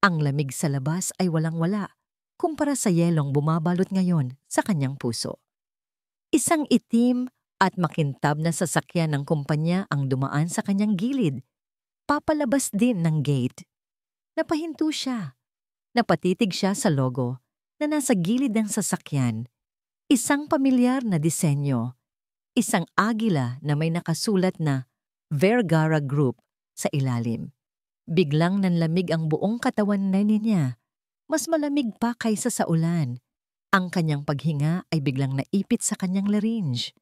Ang lamig sa labas ay walang-wala kumpara sa yelong bumabalot ngayon sa kanyang puso. Isang itim at makintab na sasakyan ng kumpanya ang dumaan sa kanyang gilid. Papalabas din ng gate. Napahinto siya. Napatitig siya sa logo na nasa gilid ng sasakyan. Isang pamilyar na disenyo. Isang agila na may nakasulat na Vergara Group sa ilalim. Biglang nanlamig ang buong katawan na niya. Mas malamig pa kaysa sa ulan. Ang kanyang paghinga ay biglang naipit sa kanyang larynge.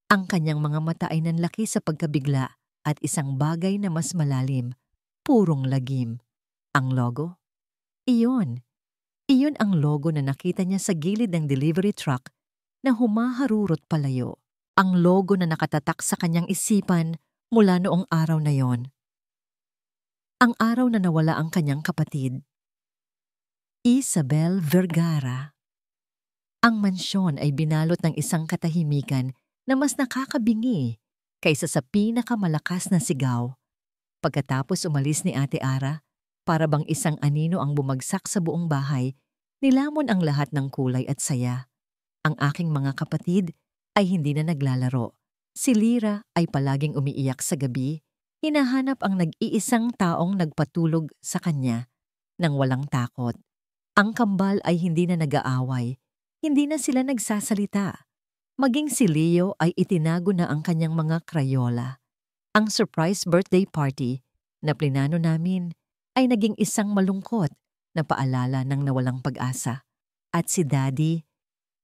Ang kanyang mga mata ay nanlaki sa pagkabigla at isang bagay na mas malalim, purong lagim. Ang logo? Iyon. Iyon ang logo na nakita niya sa gilid ng delivery truck na humaharurot palayo. Ang logo na nakatatak sa kanyang isipan mula noong araw na yon. Ang araw na nawala ang kanyang kapatid. Isabel Vergara. Ang mansyon ay binalot ng isang katahimikan na mas nakakabingi kaysa sa pinakamalakas na sigaw. Pagkatapos umalis ni Ate Ara, para bang isang anino ang bumagsak sa buong bahay, nilamon ang lahat ng kulay at saya. Ang aking mga kapatid ay hindi na naglalaro. Si Lyra ay palaging umiiyak sa gabi, hinahanap ang nag-iisang taong nagpatulog sa kanya nang walang takot. Ang kambal ay hindi na nag-aaway, hindi na sila nagsasalita. Maging si Leo ay itinago na ang kanyang mga krayola. Ang surprise birthday party na plinano namin ay naging isang malungkot na paalala ng nawalang pag-asa. At si Daddy,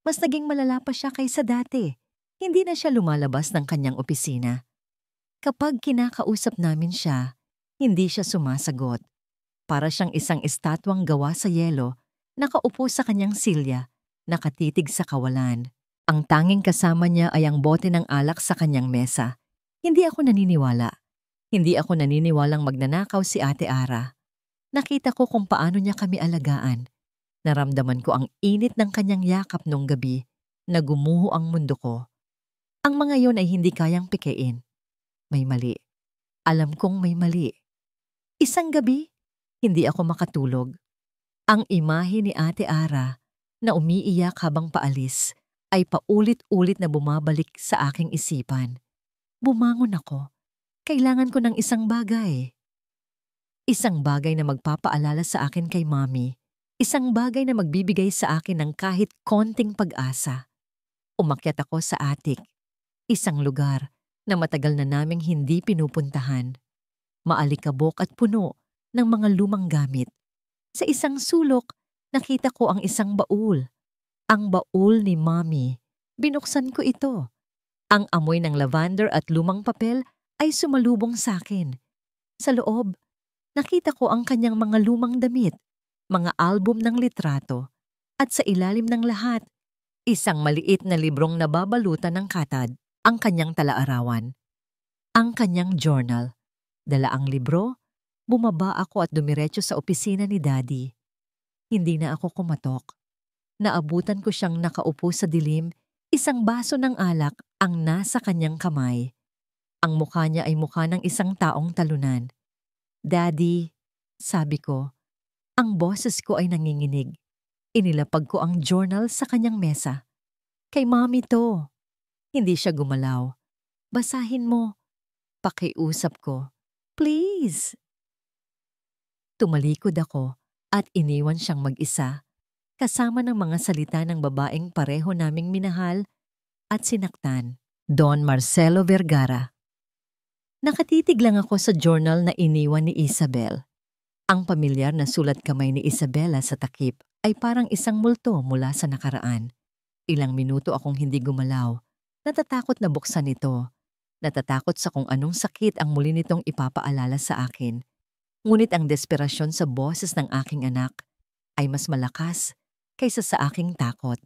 mas naging malala pa siya kaysa dati. Hindi na siya lumalabas ng kanyang opisina. Kapag kinakausap namin siya, hindi siya sumasagot. Para siyang isang estatwang gawa sa yelo, nakaupo sa kanyang silya, nakatitig sa kawalan. Ang tanging kasama niya ay ang bote ng alak sa kanyang mesa. Hindi ako naniniwala. Hindi ako naniniwalang magnanakaw si Ate Ara. Nakita ko kung paano niya kami alagaan. Naramdaman ko ang init ng kanyang yakap nung gabi na gumuho ang mundo ko. Ang mga yon ay hindi kayang pikein. May mali. Alam kong may mali. Isang gabi, hindi ako makatulog. Ang imahe ni Ate Ara na umiiyak habang paalis ay paulit-ulit na bumabalik sa aking isipan. Bumangon ako. Kailangan ko ng isang bagay. Isang bagay na magpapaalala sa akin kay Mommy. Isang bagay na magbibigay sa akin ng kahit konting pag-asa. Umakyat ako sa attic. Isang lugar na matagal na naming hindi pinupuntahan. Maalikabok at puno ng mga lumang gamit. Sa isang sulok, nakita ko ang isang baul. Ang baul ni Mommy. Binuksan ko ito. Ang amoy ng lavender at lumang papel ay sumalubong sa akin. Sa loob, nakita ko ang kanyang mga lumang damit, mga album ng litrato, at sa ilalim ng lahat, isang maliit na librong nababalutan ng katad, ang kanyang talaarawan. Ang kanyang journal. Dala ang libro, bumaba ako at dumiretso sa opisina ni Daddy. Hindi na ako kumatok. Naabutan ko siyang nakaupo sa dilim, isang baso ng alak ang nasa kanyang kamay. Ang mukha niya ay mukha ng isang taong talunan. Daddy, sabi ko. Ang boses ko ay nanginginig. Inilapag ko ang journal sa kanyang mesa. Kay Mommy to. Hindi siya gumalaw. Basahin mo. Pakiusap ko. Please. Tumalikod ako at iniwan siyang mag-isa, kasama ng mga salita ng babaeng pareho naming minahal at sinaktan. Don Marcelo Vergara. Nakatitig lang ako sa journal na iniwan ni Isabel. Ang pamilyar na sulat kamay ni Isabela sa takip ay parang isang multo mula sa nakaraan. Ilang minuto akong hindi gumalaw. Natatakot na buksan ito. Natatakot sa kung anong sakit ang muli nitong ipapaalala sa akin. Ngunit ang desperasyon sa boses ng aking anak ay mas malakas kaysa sa aking takot.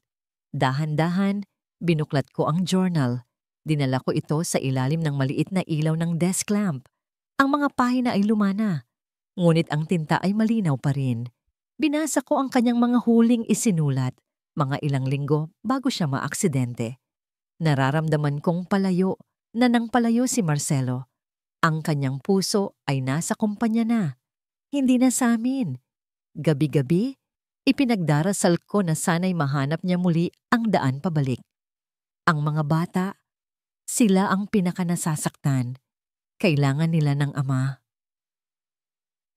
Dahan-dahan, binuklat ko ang journal. Dinala ko ito sa ilalim ng maliit na ilaw ng desk lamp. Ang mga pahina ay lumana, ngunit ang tinta ay malinaw pa rin. Binasa ko ang kanyang mga huling isinulat, mga ilang linggo bago siya maaksidente. Nararamdaman kong palayo na nang palayo si Marcelo. Ang kanyang puso ay nasa kumpanya na, hindi na sa amin. Gabi-gabi, ipinagdarasal ko na sana'y mahanap niya muli ang daan pabalik. Ang mga bata, sila ang pinakanasasaktan. Kailangan nila ng ama.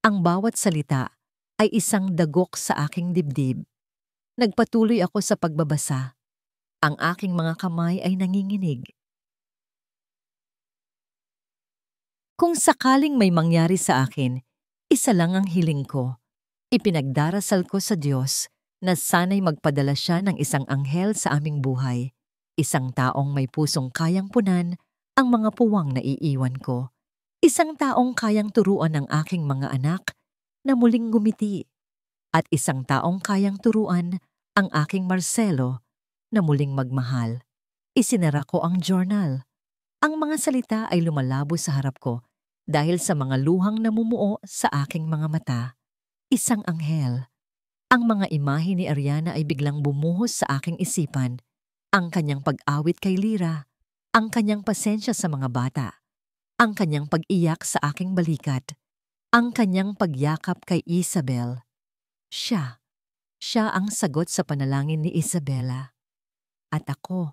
Ang bawat salita ay isang dagok sa aking dibdib. Nagpatuloy ako sa pagbabasa. Ang aking mga kamay ay nanginginig. Kung sakaling may mangyari sa akin, isa lang ang hiling ko. Ipinagdarasal ko sa Diyos na sana'y magpadala siya ng isang anghel sa aming buhay. Isang taong may pusong kayang punan ang mga puwang na iiwan ko. Isang taong kayang turuan ng aking mga anak na muling gumiti. At isang taong kayang turuan ang aking Marcelo na muling magmahal. Isinara ko ang journal. Ang mga salita ay lumalabo sa harap ko dahil sa mga luhang namumuo sa aking mga mata. Isang anghel. Ang mga imahe ni Ariana ay biglang bumuhos sa aking isipan. Ang kanyang pag-awit kay Lyra, ang kanyang pasensya sa mga bata, ang kanyang pag-iyak sa aking balikat, ang kanyang pagyakap kay Isabel. Siya ang sagot sa panalangin ni Isabela. At ako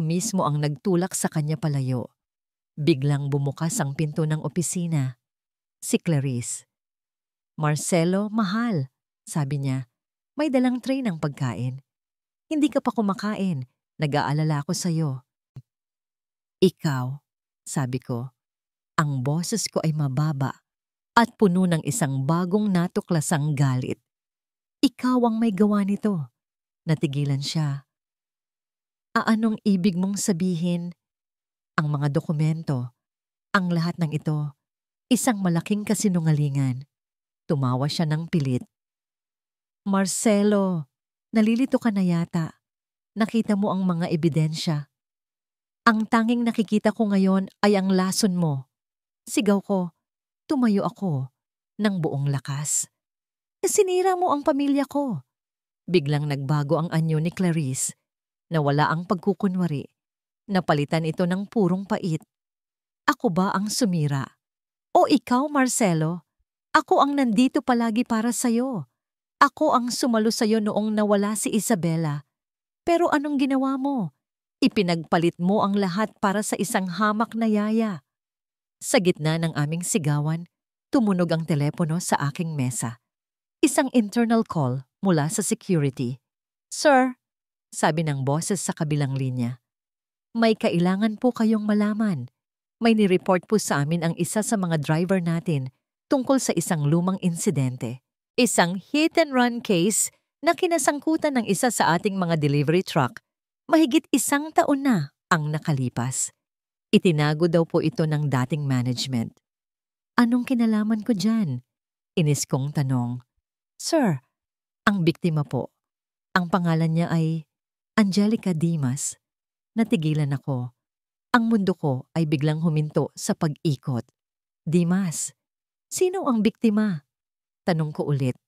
mismo ang nagtulak sa kanya palayo. Biglang bumukas ang pinto ng opisina. Si Clarice. "Marcelo, mahal," sabi niya, "may dalang tray ng pagkain. Hindi ka pa kumakain. Nag-aalala ako sa'yo." "Ikaw," sabi ko. Ang boses ko ay mababa at puno ng isang bagong natuklasang galit. "Ikaw ang may gawa nito." Natigilan siya. "Anong ibig mong sabihin?" "Ang mga dokumento. Ang lahat ng ito. Isang malaking kasinungalingan." Tumawa siya ng pilit. "Marcelo, nalilito ka na yata. Nakita mo ang mga ebidensya. Ang tanging nakikita ko ngayon ay ang lason mo." Sigaw ko. Tumayo ako ng buong lakas. "Sinira mo ang pamilya ko." Biglang nagbago ang anyo ni Clarice. Nawala ang pagkukunwari. Napalitan ito ng purong pait. "Ako ba ang sumira? O ikaw, Marcelo? Ako ang nandito palagi para sa'yo. Ako ang sumalo sa'yo noong nawala si Isabela. Pero anong ginawa mo? Ipinagpalit mo ang lahat para sa isang hamak na yaya." Sa gitna ng aming sigawan, tumunog ang telepono sa aking mesa. Isang internal call mula sa security. "Sir," sabi ng boses sa kabilang linya, "may kailangan po kayong malaman. May nireport po sa amin ang isa sa mga driver natin tungkol sa isang lumang insidente. Isang hit-and-run case na kinasangkutan ng isa sa ating mga delivery truck. Mahigit 1 taon na ang nakalipas. Itinago daw po ito ng dating management." "Anong kinalaman ko dyan?" Inis kong tanong. "Sir, ang biktima po. Ang pangalan niya ay Angelica Dimas." Natigilan ako. Ang mundo ko ay biglang huminto sa pag-ikot. "Dimas? Sino ang biktima?" Tanong ko ulit.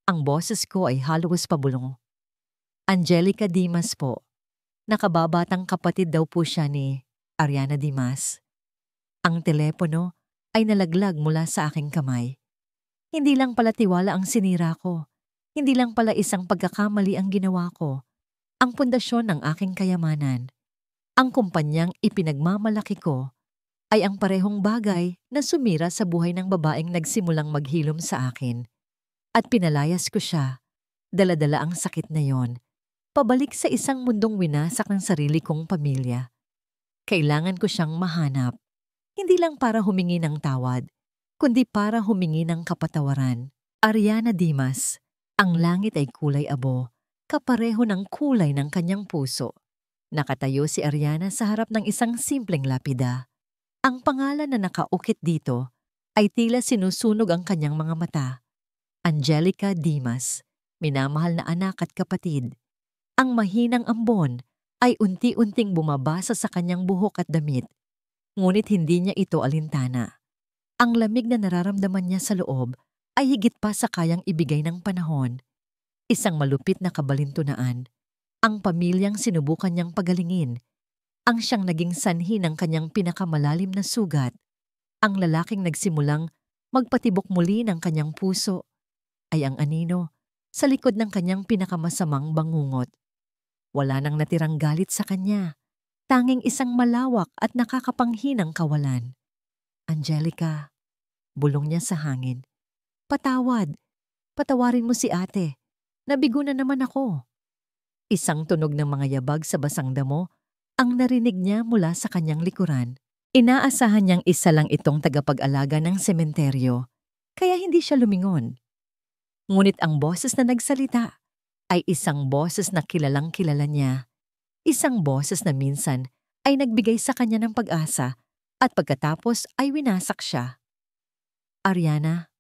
Ang boses ko ay halos pabulong. "Angelica Dimas po. Nakababatang kapatid daw po siya ni Ariana Dimas." Ang telepono ay nalaglag mula sa aking kamay. Hindi lang pala tiwala ang sinira ko. Hindi lang pala isang pagkakamali ang ginawa ko. Ang pundasyon ng aking kayamanan, ang kumpanyang ipinagmamalaki ko, ay ang parehong bagay na sumira sa buhay ng babaeng nagsimulang maghilom sa akin. At pinalayas ko siya. Dala-dala ang sakit na yon. Pabalik sa isang mundong winasak ng sarili kong pamilya. Kailangan ko siyang mahanap. Hindi lang para humingi ng tawad, kundi para humingi ng kapatawaran. Ariana Dimas, ang langit ay kulay abo, kapareho ng kulay ng kanyang puso. Nakatayo si Ariana sa harap ng isang simpleng lapida. Ang pangalan na nakaukit dito ay tila sinusunog ang kanyang mga mata. Angelica Dimas, minamahal na anak at kapatid. Ang mahinang ambon ay unti-unting bumabasa sa kanyang buhok at damit. Ngunit hindi niya ito alintana. Ang lamig na nararamdaman niya sa loob ay higit pa sa kayang ibigay ng panahon. Isang malupit na kabalintunaan. Ang pamilyang sinubukan niyang pagalingin. Ang siyang naging sanhi ng kanyang pinakamalalim na sugat. Ang lalaking nagsimulang magpatibok muli ng kanyang puso ay ang anino sa likod ng kanyang pinakamasamang bangungot. Wala nang natirang galit sa kanya. Tanging isang malawak at nakakapanghinang kawalan. Angelica, bulong niya sa hangin. Patawad. Patawarin mo si ate. Nabigo na naman ako. Isang tunog ng mga yabag sa basang damo ang narinig niya mula sa kanyang likuran. Inaasahan niyang isa lang itong tagapag-alaga ng sementeryo, kaya hindi siya lumingon. Ngunit ang boses na nagsalita ay isang boses na kilalang kilala niya. Isang boses na minsan ay nagbigay sa kanya ng pag-asa at pagkatapos ay winasak siya. Ariana,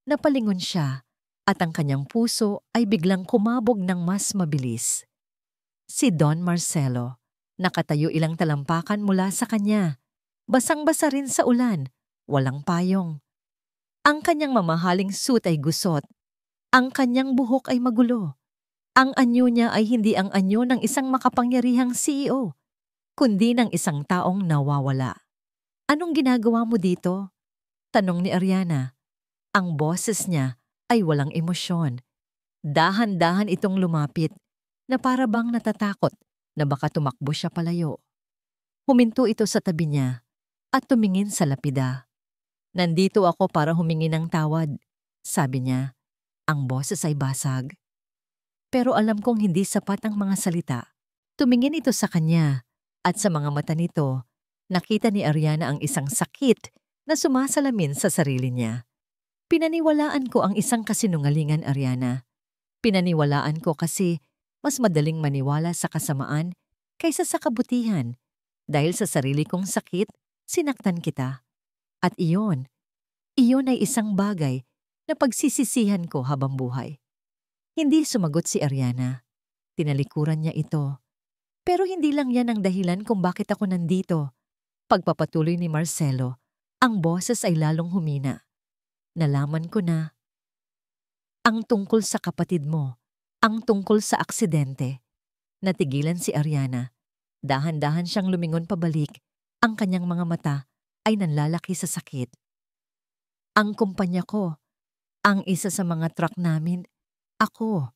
napalingon siya at ang kanyang puso ay biglang kumabog ng mas mabilis. Si Don Marcelo, nakatayo ilang talampakan mula sa kanya. Basang-basa rin sa ulan, walang payong. Ang kanyang mamahaling suit ay gusot. Ang kanyang buhok ay magulo. Ang anyo niya ay hindi ang anyo ng isang makapangyarihang CEO, kundi ng isang taong nawawala. Anong ginagawa mo dito? Tanong ni Ariana. Ang boses niya ay walang emosyon. Dahan-dahan itong lumapit na para bang natatakot na baka tumakbo siya palayo. Huminto ito sa tabi niya at tumingin sa lapida. Nandito ako para humingi ng tawad, sabi niya. Ang boses ay basag. Pero alam kong hindi sapat ang mga salita. Tumingin ito sa kanya at sa mga mata nito, nakita ni Ariana ang isang sakit na sumasalamin sa sarili niya. Pinaniwalaan ko ang isang kasinungalingan, Ariana. Pinaniwalaan ko kasi mas madaling maniwala sa kasamaan kaysa sa kabutihan. Dahil sa sarili kong sakit, sinaktan kita. At iyon ay isang bagay na pagsisisihan ko habang buhay. Hindi sumagot si Ariana. Tinalikuran niya ito. Pero hindi lang yan ang dahilan kung bakit ako nandito. Pagpapatuloy ni Marcelo, ang boses ay lalong humina. Nalaman ko na. Ang tungkol sa kapatid mo, ang tungkol sa aksidente. Natigilan si Ariana. Dahan-dahan siyang lumingon pabalik. Ang kanyang mga mata ay nanlalaki sa sakit. Ang kumpanya ko, ang isa sa mga truck namin, ako.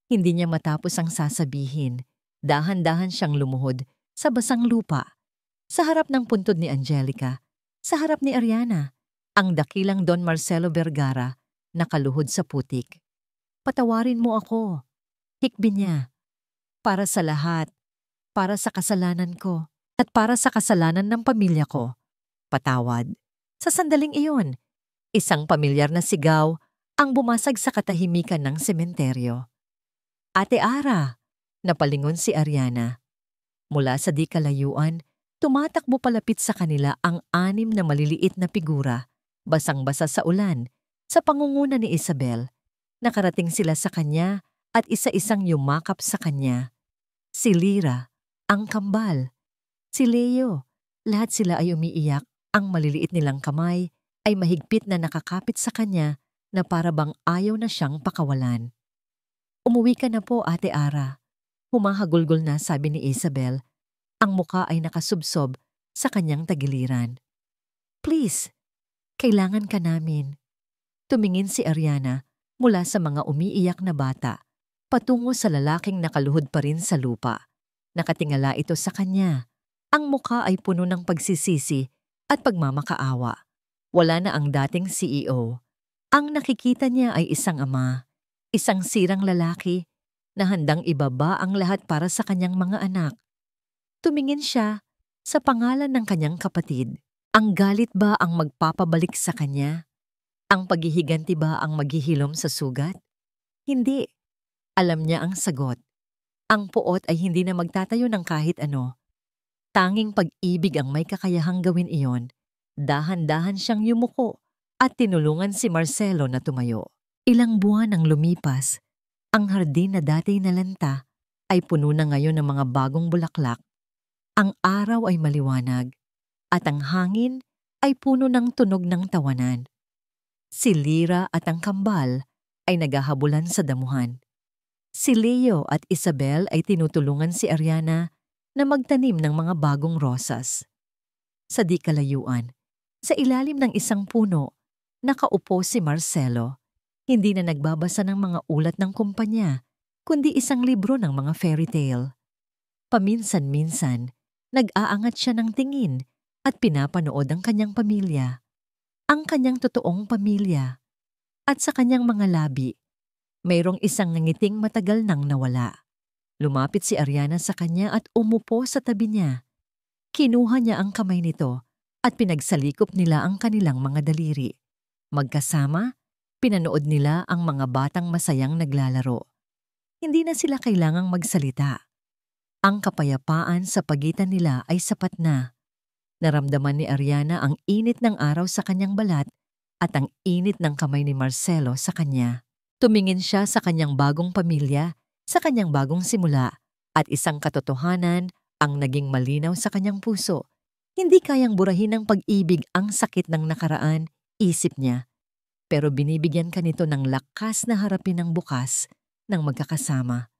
Hindi niya matapos ang sasabihin. Dahan-dahan siyang lumuhod sa basang lupa. Sa harap ng puntod ni Angelica, sa harap ni Ariana, ang dakilang Don Marcelo Vergara nakaluhod sa putik. Patawarin mo ako. Hikbi niya. Para sa lahat. Para sa kasalanan ko. At para sa kasalanan ng pamilya ko. Patawad. Sa sandaling iyon, isang pamilyar na sigaw ang bumasag sa katahimikan ng sementeryo. Ate Ara, napalingon si Ariana. Mula sa di kalayuan, tumatakbo palapit sa kanila ang 6 na maliliit na figura, basang-basa sa ulan, sa pangunguna ni Isabel. Nakarating sila sa kanya at isa-isang yumakap sa kanya. Si Lira, ang kambal. Si Leo, lahat sila ay umiiyak. Ang maliliit nilang kamay ay mahigpit na nakakapit sa kanya na para bang ayaw na siyang pakawalan. Umuwi ka na po, Ate Ara. Humahagulgol na, sabi ni Isabel. Ang muka ay nakasubsob sa kanyang tagiliran. Please, kailangan ka namin. Tumingin si Ariana mula sa mga umiiyak na bata patungo sa lalaking nakaluhod pa rin sa lupa. Nakatingala ito sa kanya. Ang muka ay puno ng pagsisisi at pagmamakaawa. Wala na ang dating CEO. Ang nakikita niya ay isang ama, isang sirang lalaki na handang ibaba ang lahat para sa kanyang mga anak. Tumingin siya Sa pangalan ng kanyang kapatid, ang galit ba ang magpapabalik sa kanya? Ang paghihiganti ba ang maghihilom sa sugat? Hindi. Alam niya ang sagot. Ang puot ay hindi na magtatayo ng kahit ano. Tanging pag-ibig ang may kakayahang gawin iyon. Dahan-dahan siyang yumuko at tinulungan si Marcelo na tumayo. Ilang buwan ang lumipas. Ang hardin na dati nalanta ay puno na ngayon ng mga bagong bulaklak. Ang araw ay maliwanag at ang hangin ay puno ng tunog ng tawanan. Si Lyra at ang kambal ay naghahabulan sa damuhan. Si Leo at Isabel ay tinutulungan si Ariana na magtanim ng mga bagong rosas. Sa di kalayuan, sa ilalim ng isang puno, nakaupo si Marcelo. Hindi na nagbabasa ng mga ulat ng kumpanya, kundi isang libro ng mga fairy tale. Paminsan-minsan, nag-aangat siya ng tingin at pinapanood ang kanyang pamilya. Ang kanyang totoong pamilya. At sa kanyang mga labi, mayroong isang nangiting matagal nang nawala. Lumapit si Ariana sa kanya at umupo sa tabi niya. Kinuha niya ang kamay nito at pinagsalikop nila ang kanilang mga daliri. Magkasama, pinanood nila ang mga batang masayang naglalaro. Hindi na sila kailangang magsalita. Ang kapayapaan sa pagitan nila ay sapat na. Naramdaman ni Ariana ang init ng araw sa kanyang balat at ang init ng kamay ni Marcelo sa kanya. Tumingin siya sa kanyang bagong pamilya, sa kanyang bagong simula, at isang katotohanan ang naging malinaw sa kanyang puso. Hindi kayang burahin ng pag-ibig ang sakit ng nakaraan, isip niya. Pero binibigyan ka nito ng lakas na harapin ang bukas ng magkakasama.